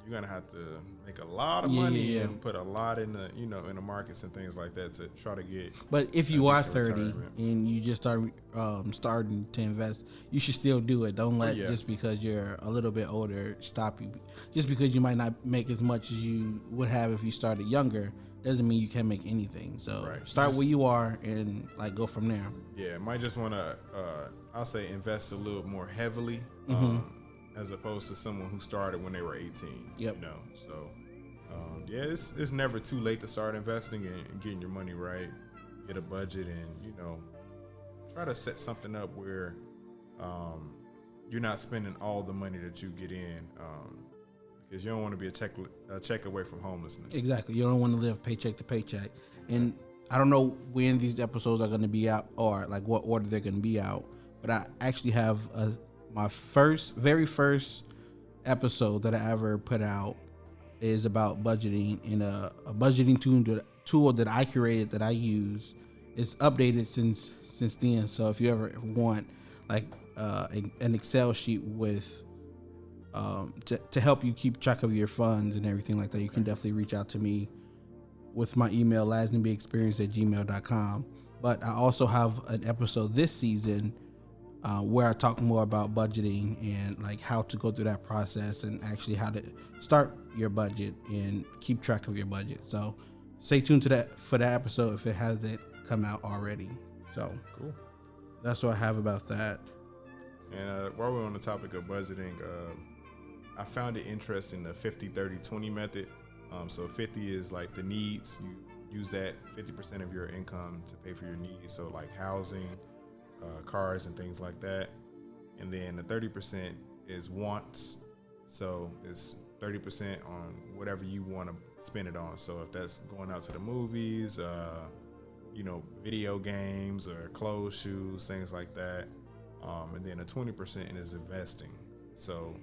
you're gonna have to make a lot of money and put a lot in the in the markets and things like that to try to get. But if you are 30 retirement. and you just starting to invest, you should still do it. Don't let just because you're a little bit older stop you. Just because you might not make as much as you would have if you started younger doesn't mean you can't make anything. So start where you are and like go from there. Yeah, might just want to I'll say invest a little more heavily as opposed to someone who started when they were 18. Yep. So it's never too late to start investing and getting your money right. Get a budget and try to set something up where you're not spending all the money that you get in. Because you don't want to be a check away from homelessness. Exactly. You don't want to live paycheck to paycheck. And I don't know when these episodes are going to be out or like what order they're going to be out. But I actually have my very first episode that I ever put out is about budgeting, and a budgeting tool that I created that I use. It's updated since then. So if you ever want like an Excel sheet with to help you keep track of your funds and everything like that, you can definitely reach out to me with my email lasnbyexperience@gmail.com. But I also have an episode this season where I talk more about budgeting and like how to go through that process and actually how to start your budget and keep track of your budget. So stay tuned to that for that episode if it hasn't come out already. So cool. That's what I have about that. And while we're on the topic of budgeting, I found it interesting, the 50-30-20 method. So 50 is like the needs. You use that 50% of your income to pay for your needs. So like housing, cars and things like that. And then the 30% is wants. So it's 30% on whatever you want to spend it on. So if that's going out to the movies, video games or clothes, shoes, things like that. And then the 20% is investing. So,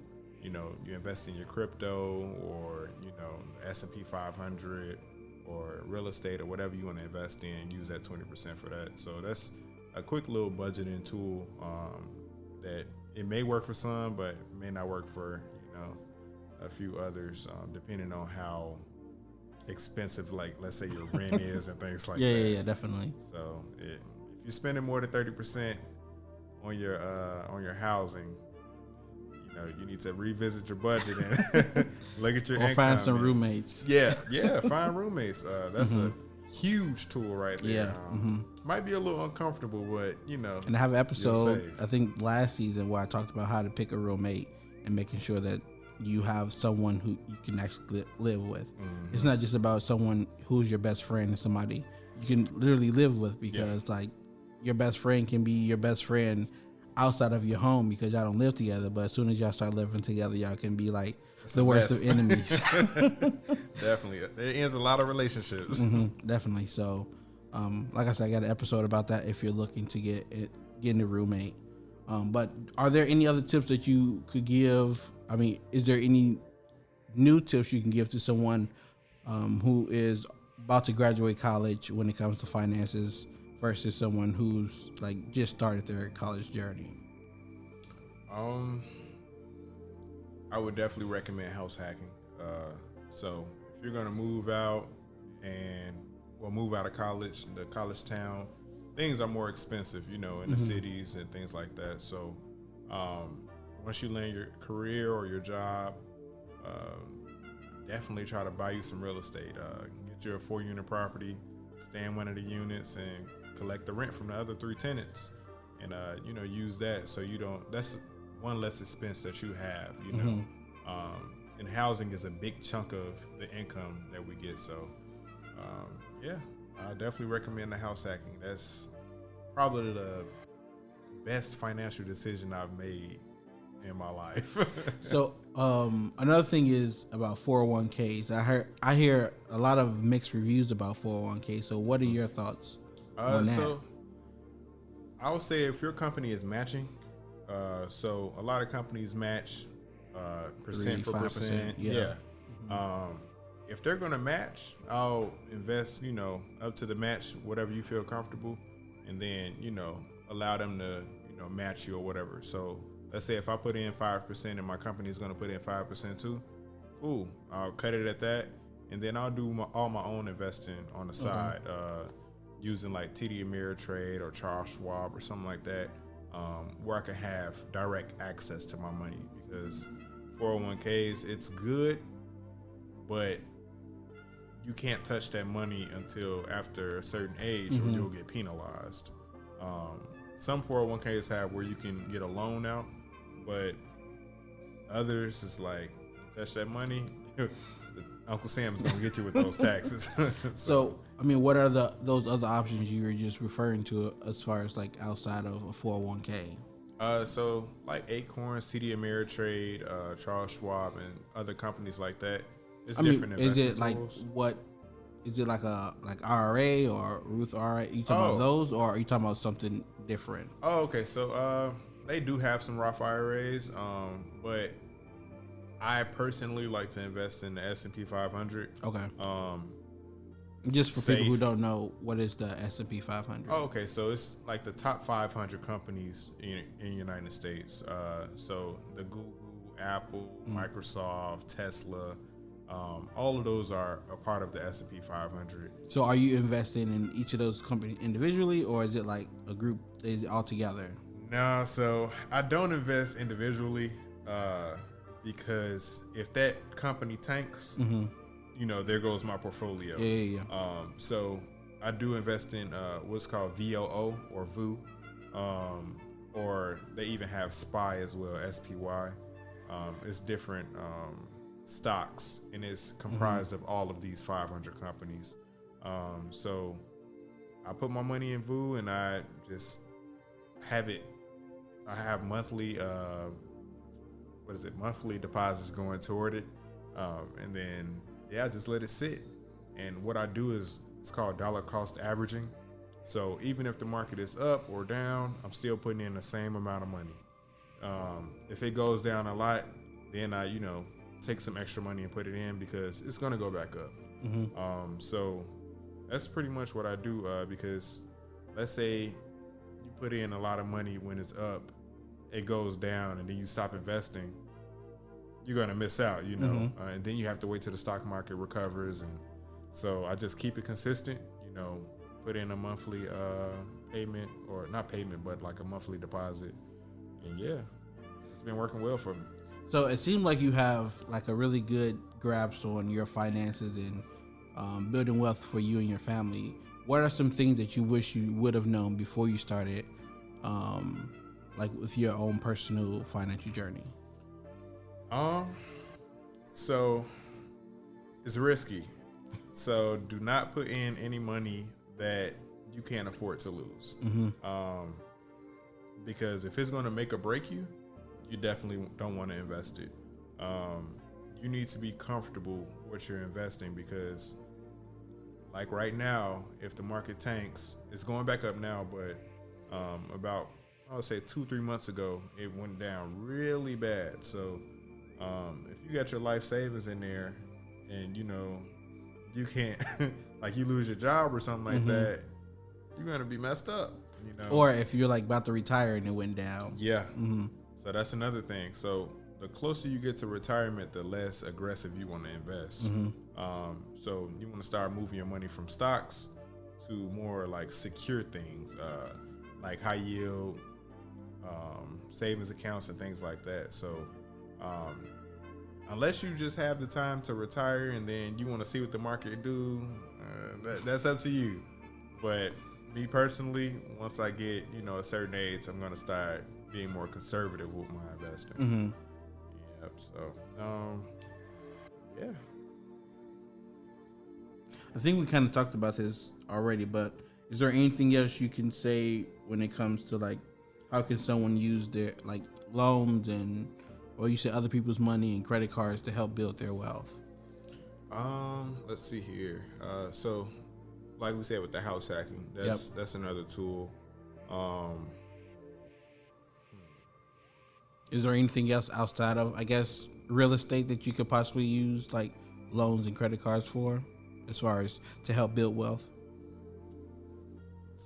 you invest in your crypto or, S&P 500 or real estate or whatever you want to invest in, use that 20% for that. So that's a quick little budgeting tool that it may work for some, but it may not work for, a few others, depending on how expensive, like, let's say your rent is and things like that. Yeah, definitely. So if you're spending more than 30% on your housing, you need to revisit your budget and look at your income. Or find some roommates. Yeah, find roommates. That's a huge tool right there. Yeah. Might be a little uncomfortable, but And I have an episode, I think last season, where I talked about how to pick a roommate and making sure that you have someone who you can actually live with. It's not just about someone who's your best friend and somebody you can literally live with, because like your best friend can be your best friend outside of your home because y'all don't live together, but as soon as y'all start living together, y'all can be like the worst of enemies. Definitely. It ends a lot of relationships. Definitely. So like I said, I got an episode about that if you're looking to getting a roommate. But are there any other tips that you could give? I mean, is there any new tips you can give to someone who is about to graduate college when it comes to finances versus someone who's like just started their college journey? I would definitely recommend house hacking. So if you're gonna move out move out of college, the college town, things are more expensive, in the cities and things like that. So once you land your career or your job, definitely try to buy you some real estate. Get you a 4-unit property, stay in one of the units, and collect the rent from the other 3 tenants, and use that so you don't. That's one less expense that you have. And housing is a big chunk of the income that we get. So I definitely recommend the house hacking. That's probably the best financial decision I've made in my life. So another thing is about 401ks. I hear a lot of mixed reviews about 401ks. So what are your thoughts on that? So I would say if your company is matching, so a lot of companies match percent for 3-5%, percent. yeah. if they're gonna match, I'll invest, up to the match, whatever you feel comfortable, and then, allow them to, match you or whatever. So let's say if I put in 5% and my company is gonna put in 5% too, cool. I'll cut it at that, and then I'll do all my own investing on the side, using like TD Ameritrade or Charles Schwab or something like that, where I can have direct access to my money, because 401ks, it's good, but you can't touch that money until after a certain age, or you'll get penalized. Some 401ks have where you can get a loan out, but others is like, touch that money, Uncle Sam is gonna get you with those taxes. So, I mean, what are those other options you were just referring to as far as like outside of a 401k? So like Acorns, TD Ameritrade, Charles Schwab, and other companies like that. It's different investment is it tools. like what? Is it like a IRA or Ruth IRA? Are you talking about those, or are you talking about something different? Oh, okay. So they do have some Roth IRAs, but I personally like to invest in the S&P 500. Okay. Just for people who don't know, what is the S&P 500? Oh, okay. So it's like the top 500 companies in the United States. So the Google, Apple, Microsoft, Tesla, all of those are a part of the S&P 500. So are you investing in each of those companies individually, or is it like a group all together? No, so I don't invest individually, because if that company tanks, there goes my portfolio. Yeah. So I do invest in what's called VOO or VOO, or they even have SPY as well, SPY. It's different stocks, and it's comprised of all of these 500 companies. So I put my money in VOO, and I just have it. I have monthly monthly deposits going toward it, and then I just let it sit. And what I do is, it's called dollar cost averaging. So even if the market is up or down, I'm still putting in the same amount of money. If it goes down a lot, then I take some extra money and put it in, because it's gonna go back up. So that's pretty much what I do, because let's say you put in a lot of money when it's up, it goes down, and then you stop investing, you're going to miss out, and then you have to wait till the stock market recovers. And so I just keep it consistent, put in a monthly payment, or not payment, but like a monthly deposit. And it's been working well for me. So it seems like you have like a really good grasp on your finances and building wealth for you and your family. What are some things that you wish you would have known before you started, like with your own personal financial journey? So it's risky. So do not put in any money that you can't afford to lose. Because if it's going to make or break you, you definitely don't want to invest it. You need to be comfortable with your investing, because like right now, if the market tanks, it's going back up now, but about, I would say 2-3 months ago, it went down really bad. So if you got your life savings in there, and you can't like you lose your job or something like that, you're gonna be messed up. Or if you're like about to retire and it went down. So that's another thing. So the closer you get to retirement, the less aggressive you want to invest. So you want to start moving your money from stocks to more like secure things, like high yield savings accounts and things like that. So unless you just have the time to retire and then you want to see what the market do, that's up to you. But me personally, once I get a certain age, I'm going to start being more conservative with my investing. Yep. So I think we kind of talked about this already, but is there anything else you can say when it comes to like how can someone use their like loans or you said other people's money and credit cards to help build their wealth? Let's see here. So like we said with the house hacking, that's another tool. Is there anything else outside of, I guess, real estate that you could possibly use, like loans and credit cards for, as far as to help build wealth?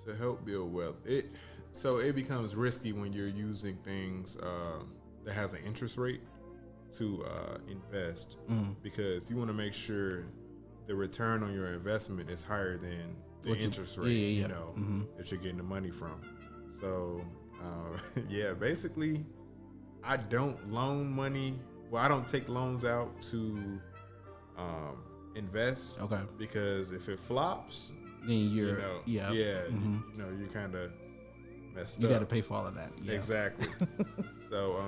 To help build wealth, it becomes risky when you're using things that has an interest rate to invest, because you want to make sure the return on your investment is higher than the interest rate that you're getting the money from. So basically, I don't loan money. Well, I don't take loans out to invest. Okay. Because if it flops, then you're you're kind of messed up. You got to pay for all of that. Yeah. Exactly. So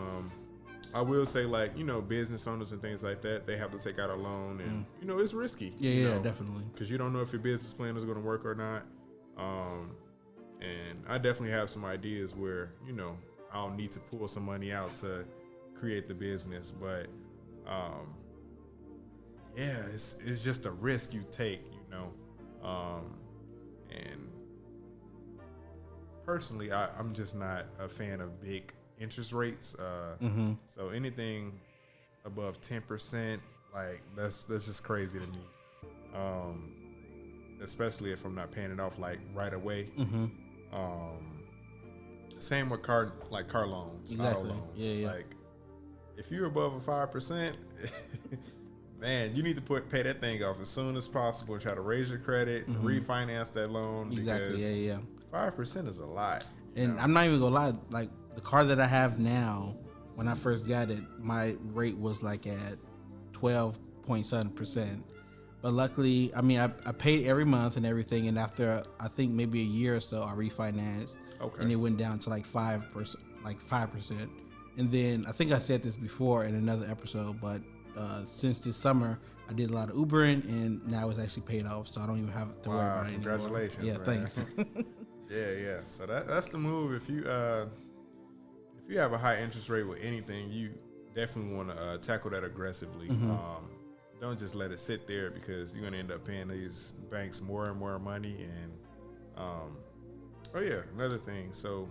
I will say, like, business owners and things like that, they have to take out a loan, and it's risky. Yeah, definitely. Because you don't know if your business plan is going to work or not. And I definitely have some ideas where I'll need to pull some money out to create the business, but it's just a risk you take, and personally, I'm just not a fan of big interest rates. So anything above 10%, like that's just crazy to me. Especially if I'm not paying it off like right away. Same with car loans, auto loans. Like if you're above a 5%, man, you need to pay that thing off as soon as possible and try to raise your credit, refinance that loan. Exactly. Because 5% is a lot. And I'm not even gonna lie, like the car that I have now, when I first got it, my rate was like at 12.7%. But luckily, I mean, I paid every month and everything, and after I think maybe a year or so, I refinanced, and it went down to like 5%, And then I think I said this before in another episode, but since this summer, I did a lot of Ubering, and now it's actually paid off, so I don't even have to worry about it anymore. Congratulations! Yeah, man. thanks. Yeah. So that's the move. If you have a high interest rate with anything, you definitely want to tackle that aggressively. Don't just let it sit there, because you're gonna end up paying these banks more and more money. And another thing. So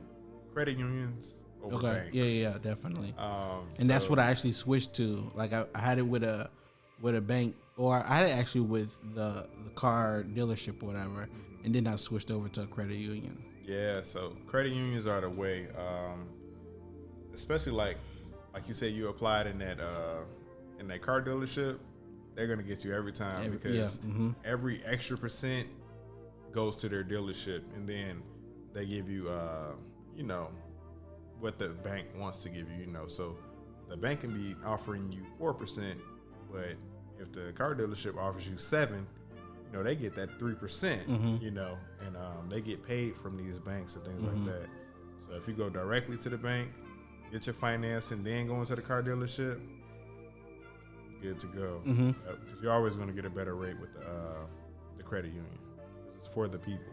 credit unions over banks. Yeah, definitely. And that's what I actually switched to. Like I had it with a bank, or I had it actually with the car dealership or whatever, and then I switched over to a credit union. Yeah, so credit unions are the way. Especially like you said, you applied in that car dealership. They're gonna get you every time, because every extra percent goes to their dealership, and then they give you, what the bank wants to give you. So the bank can be offering you 4%, but if the car dealership offers you 7%, they get that 3%. And they get paid from these banks and things like that. So if you go directly to the bank, get your finance, and then go into the car dealership, good to go. Because you're always going to get a better rate with the credit union. It's for the people.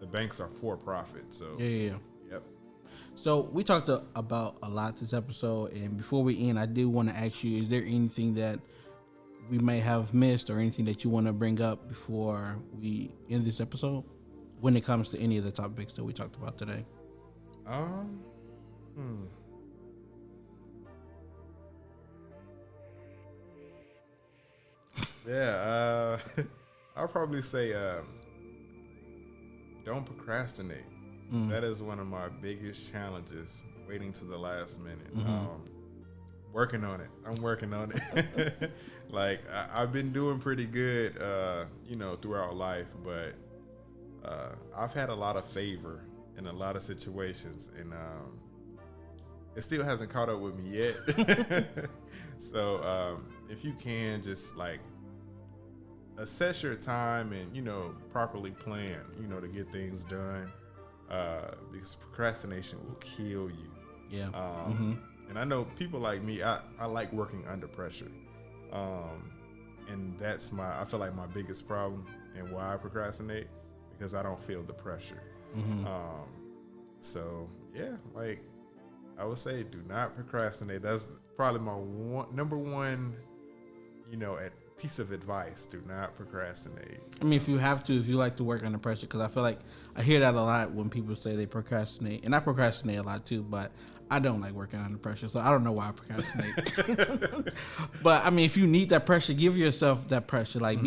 The banks are for profit. So Yep. So we talked about a lot this episode, and before we end, I do want to ask you: is there anything that we may have missed, or anything that you want to bring up before we end this episode, when it comes to any of the topics that we talked about today? Yeah, I'll probably say don't procrastinate. That is one of my biggest challenges, waiting to the last minute. Working on it. I'm working on it. Like, I've been doing pretty good, throughout life, but I've had a lot of favor in a lot of situations, and it still hasn't caught up with me yet. So if you can just like assess your time and properly plan, to get things done, because procrastination will kill you. Yeah. And I know people like me, I like working under pressure, and that's I feel like my biggest problem, and why I procrastinate, because I don't feel the pressure. So yeah, like I would say, do not procrastinate. That's probably my number one, piece of advice: do not procrastinate. I mean, if you like to work under pressure, because I feel like I hear that a lot when people say they procrastinate, and I procrastinate a lot too, but I don't like working under pressure, so I don't know why I procrastinate. But I mean, if you need that pressure, give yourself that pressure. Like,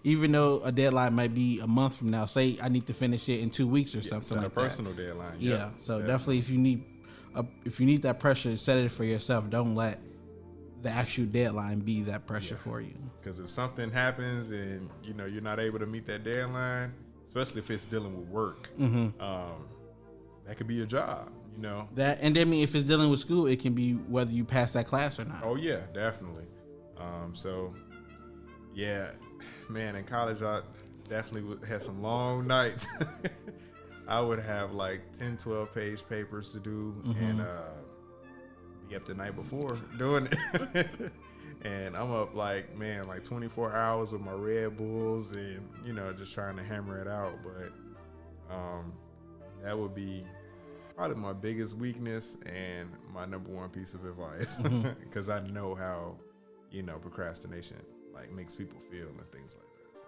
even though a deadline might be a month from now, say I need to finish it in 2 weeks or something like that. Set a personal deadline. Yeah. So definitely, if you need that pressure, set it for yourself. Don't let the actual deadline be that pressure for you. Because if something happens and you're not able to meet that deadline, especially if it's dealing with work, that could be your job. That, and then if it's dealing with school, it can be whether you pass that class or not. Oh yeah, definitely. So yeah, man, in college I definitely had some long nights. I would have like 10, 12 page papers to do and be up the night before doing it. And I'm up like 24 hours with my Red Bulls and, just trying to hammer it out. But that would be probably my biggest weakness and my number one piece of advice, because I know how, procrastination makes people feel and things like that. So.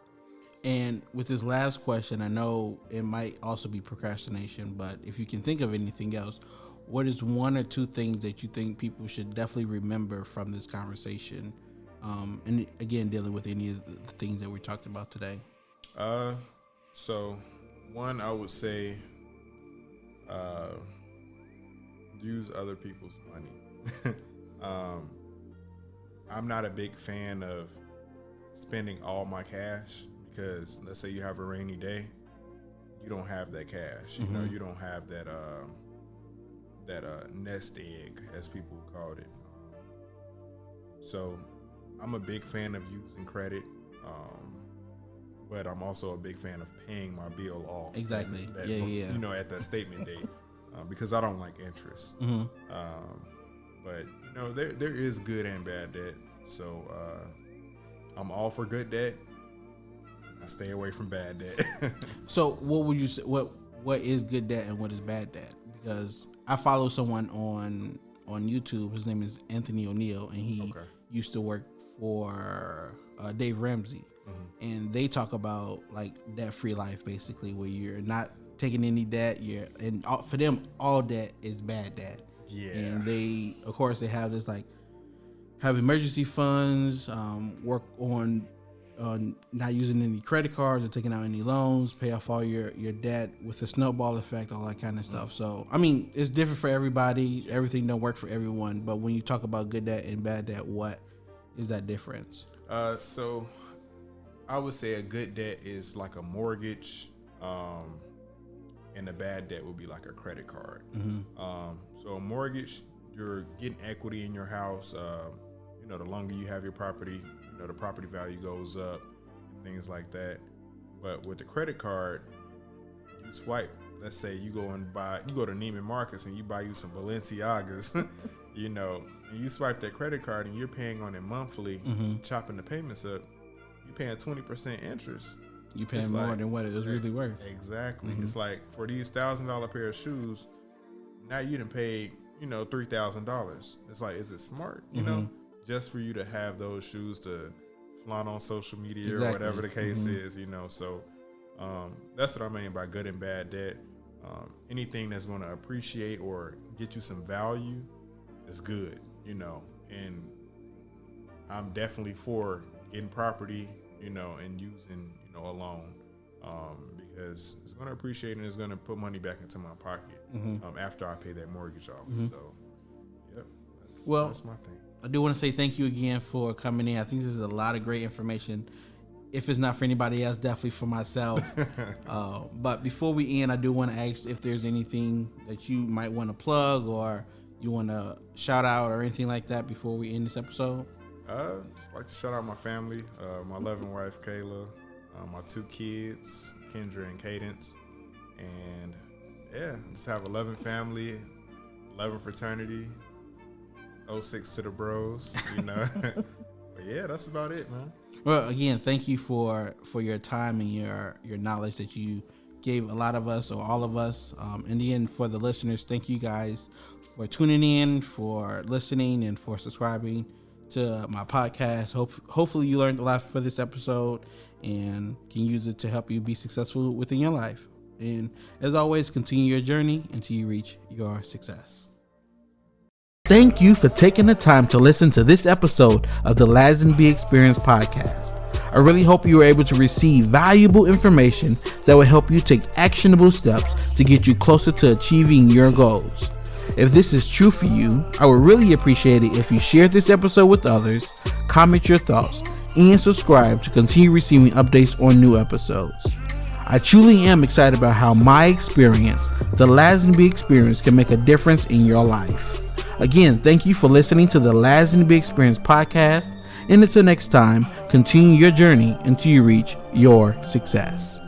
And with this last question, I know it might also be procrastination, but if you can think of anything else, what is one or two things that you think people should definitely remember from this conversation? And again, dealing with any of the things that we talked about today. So one, I would say, use other people's money. I'm not a big fan of spending all my cash, because let's say you have a rainy day, you don't have that cash. You don't have that nest egg, as people called it. So I'm a big fan of using credit, but I'm also a big fan of paying my bill off. Exactly. At that statement date, because I don't like interest. But there is good and bad debt. So I'm all for good debt. I stay away from bad debt. So what would you say? What is good debt and what is bad debt? Because I follow someone on YouTube. His name is Anthony O'Neill, and he used to work for Dave Ramsey. And they talk about debt-free life, basically, where you're not taking any debt. For them, all debt is bad debt. Yeah. And they have this have emergency funds, work on not using any credit cards or taking out any loans, pay off all your debt with the snowball effect, all that kind of stuff. So, I mean, it's different for everybody. Everything don't work for everyone. But when you talk about good debt and bad debt, what is that difference? So I would say a good debt is like a mortgage, and a bad debt would be like a credit card. So a mortgage, you're getting equity in your house. The longer you have your property, the property value goes up and things like that. But with the credit card, you swipe. Let's say you go to Neiman Marcus and you buy you some Balenciagas, and you swipe that credit card and you're paying on it monthly, chopping the payments up. You're paying 20% interest. You paying more than what it was really worth. Exactly. It's like for these $1,000 pair of shoes, now you done paid, $3,000. It's like, is it smart? Just for you to have those shoes to flaunt on social media or whatever the case is, So that's what I mean by good and bad debt. Anything that's going to appreciate or get you some value is good, and I'm definitely for getting property, and using, a loan, because it's going to appreciate and it's going to put money back into my pocket after I pay that mortgage off. So, yep, that's my thing. I do want to say thank you again for coming in. I think this is a lot of great information. If it's not for anybody else, definitely for myself. But before we end, I do want to ask if there's anything that you might want to plug or you want to shout out or anything like that before we end this episode. Just like to shout out my family, my loving wife, Kayla, my 2 kids, Kendra and Cadence. And yeah, just have a loving family, loving fraternity. 06 to the bros, But yeah, that's about it, man. Well, again, thank you for your time and your knowledge that you gave a lot of us or all of us. In the end, for the listeners, thank you guys for tuning in, for listening, and for subscribing to my podcast. Hopefully you learned a lot for this episode and can use it to help you be successful within your life. And as always, continue your journey until you reach your success. Thank you for taking the time to listen to this episode of the Lazenby Experience podcast. I really hope you were able to receive valuable information that will help you take actionable steps to get you closer to achieving your goals. If this is true for you, I would really appreciate it if you share this episode with others, comment your thoughts, and subscribe to continue receiving updates on new episodes. I truly am excited about how my experience, the Lazenby Experience, can make a difference in your life. Again, thank you for listening to the Lazenby Experience podcast, and until next time, continue your journey until you reach your success.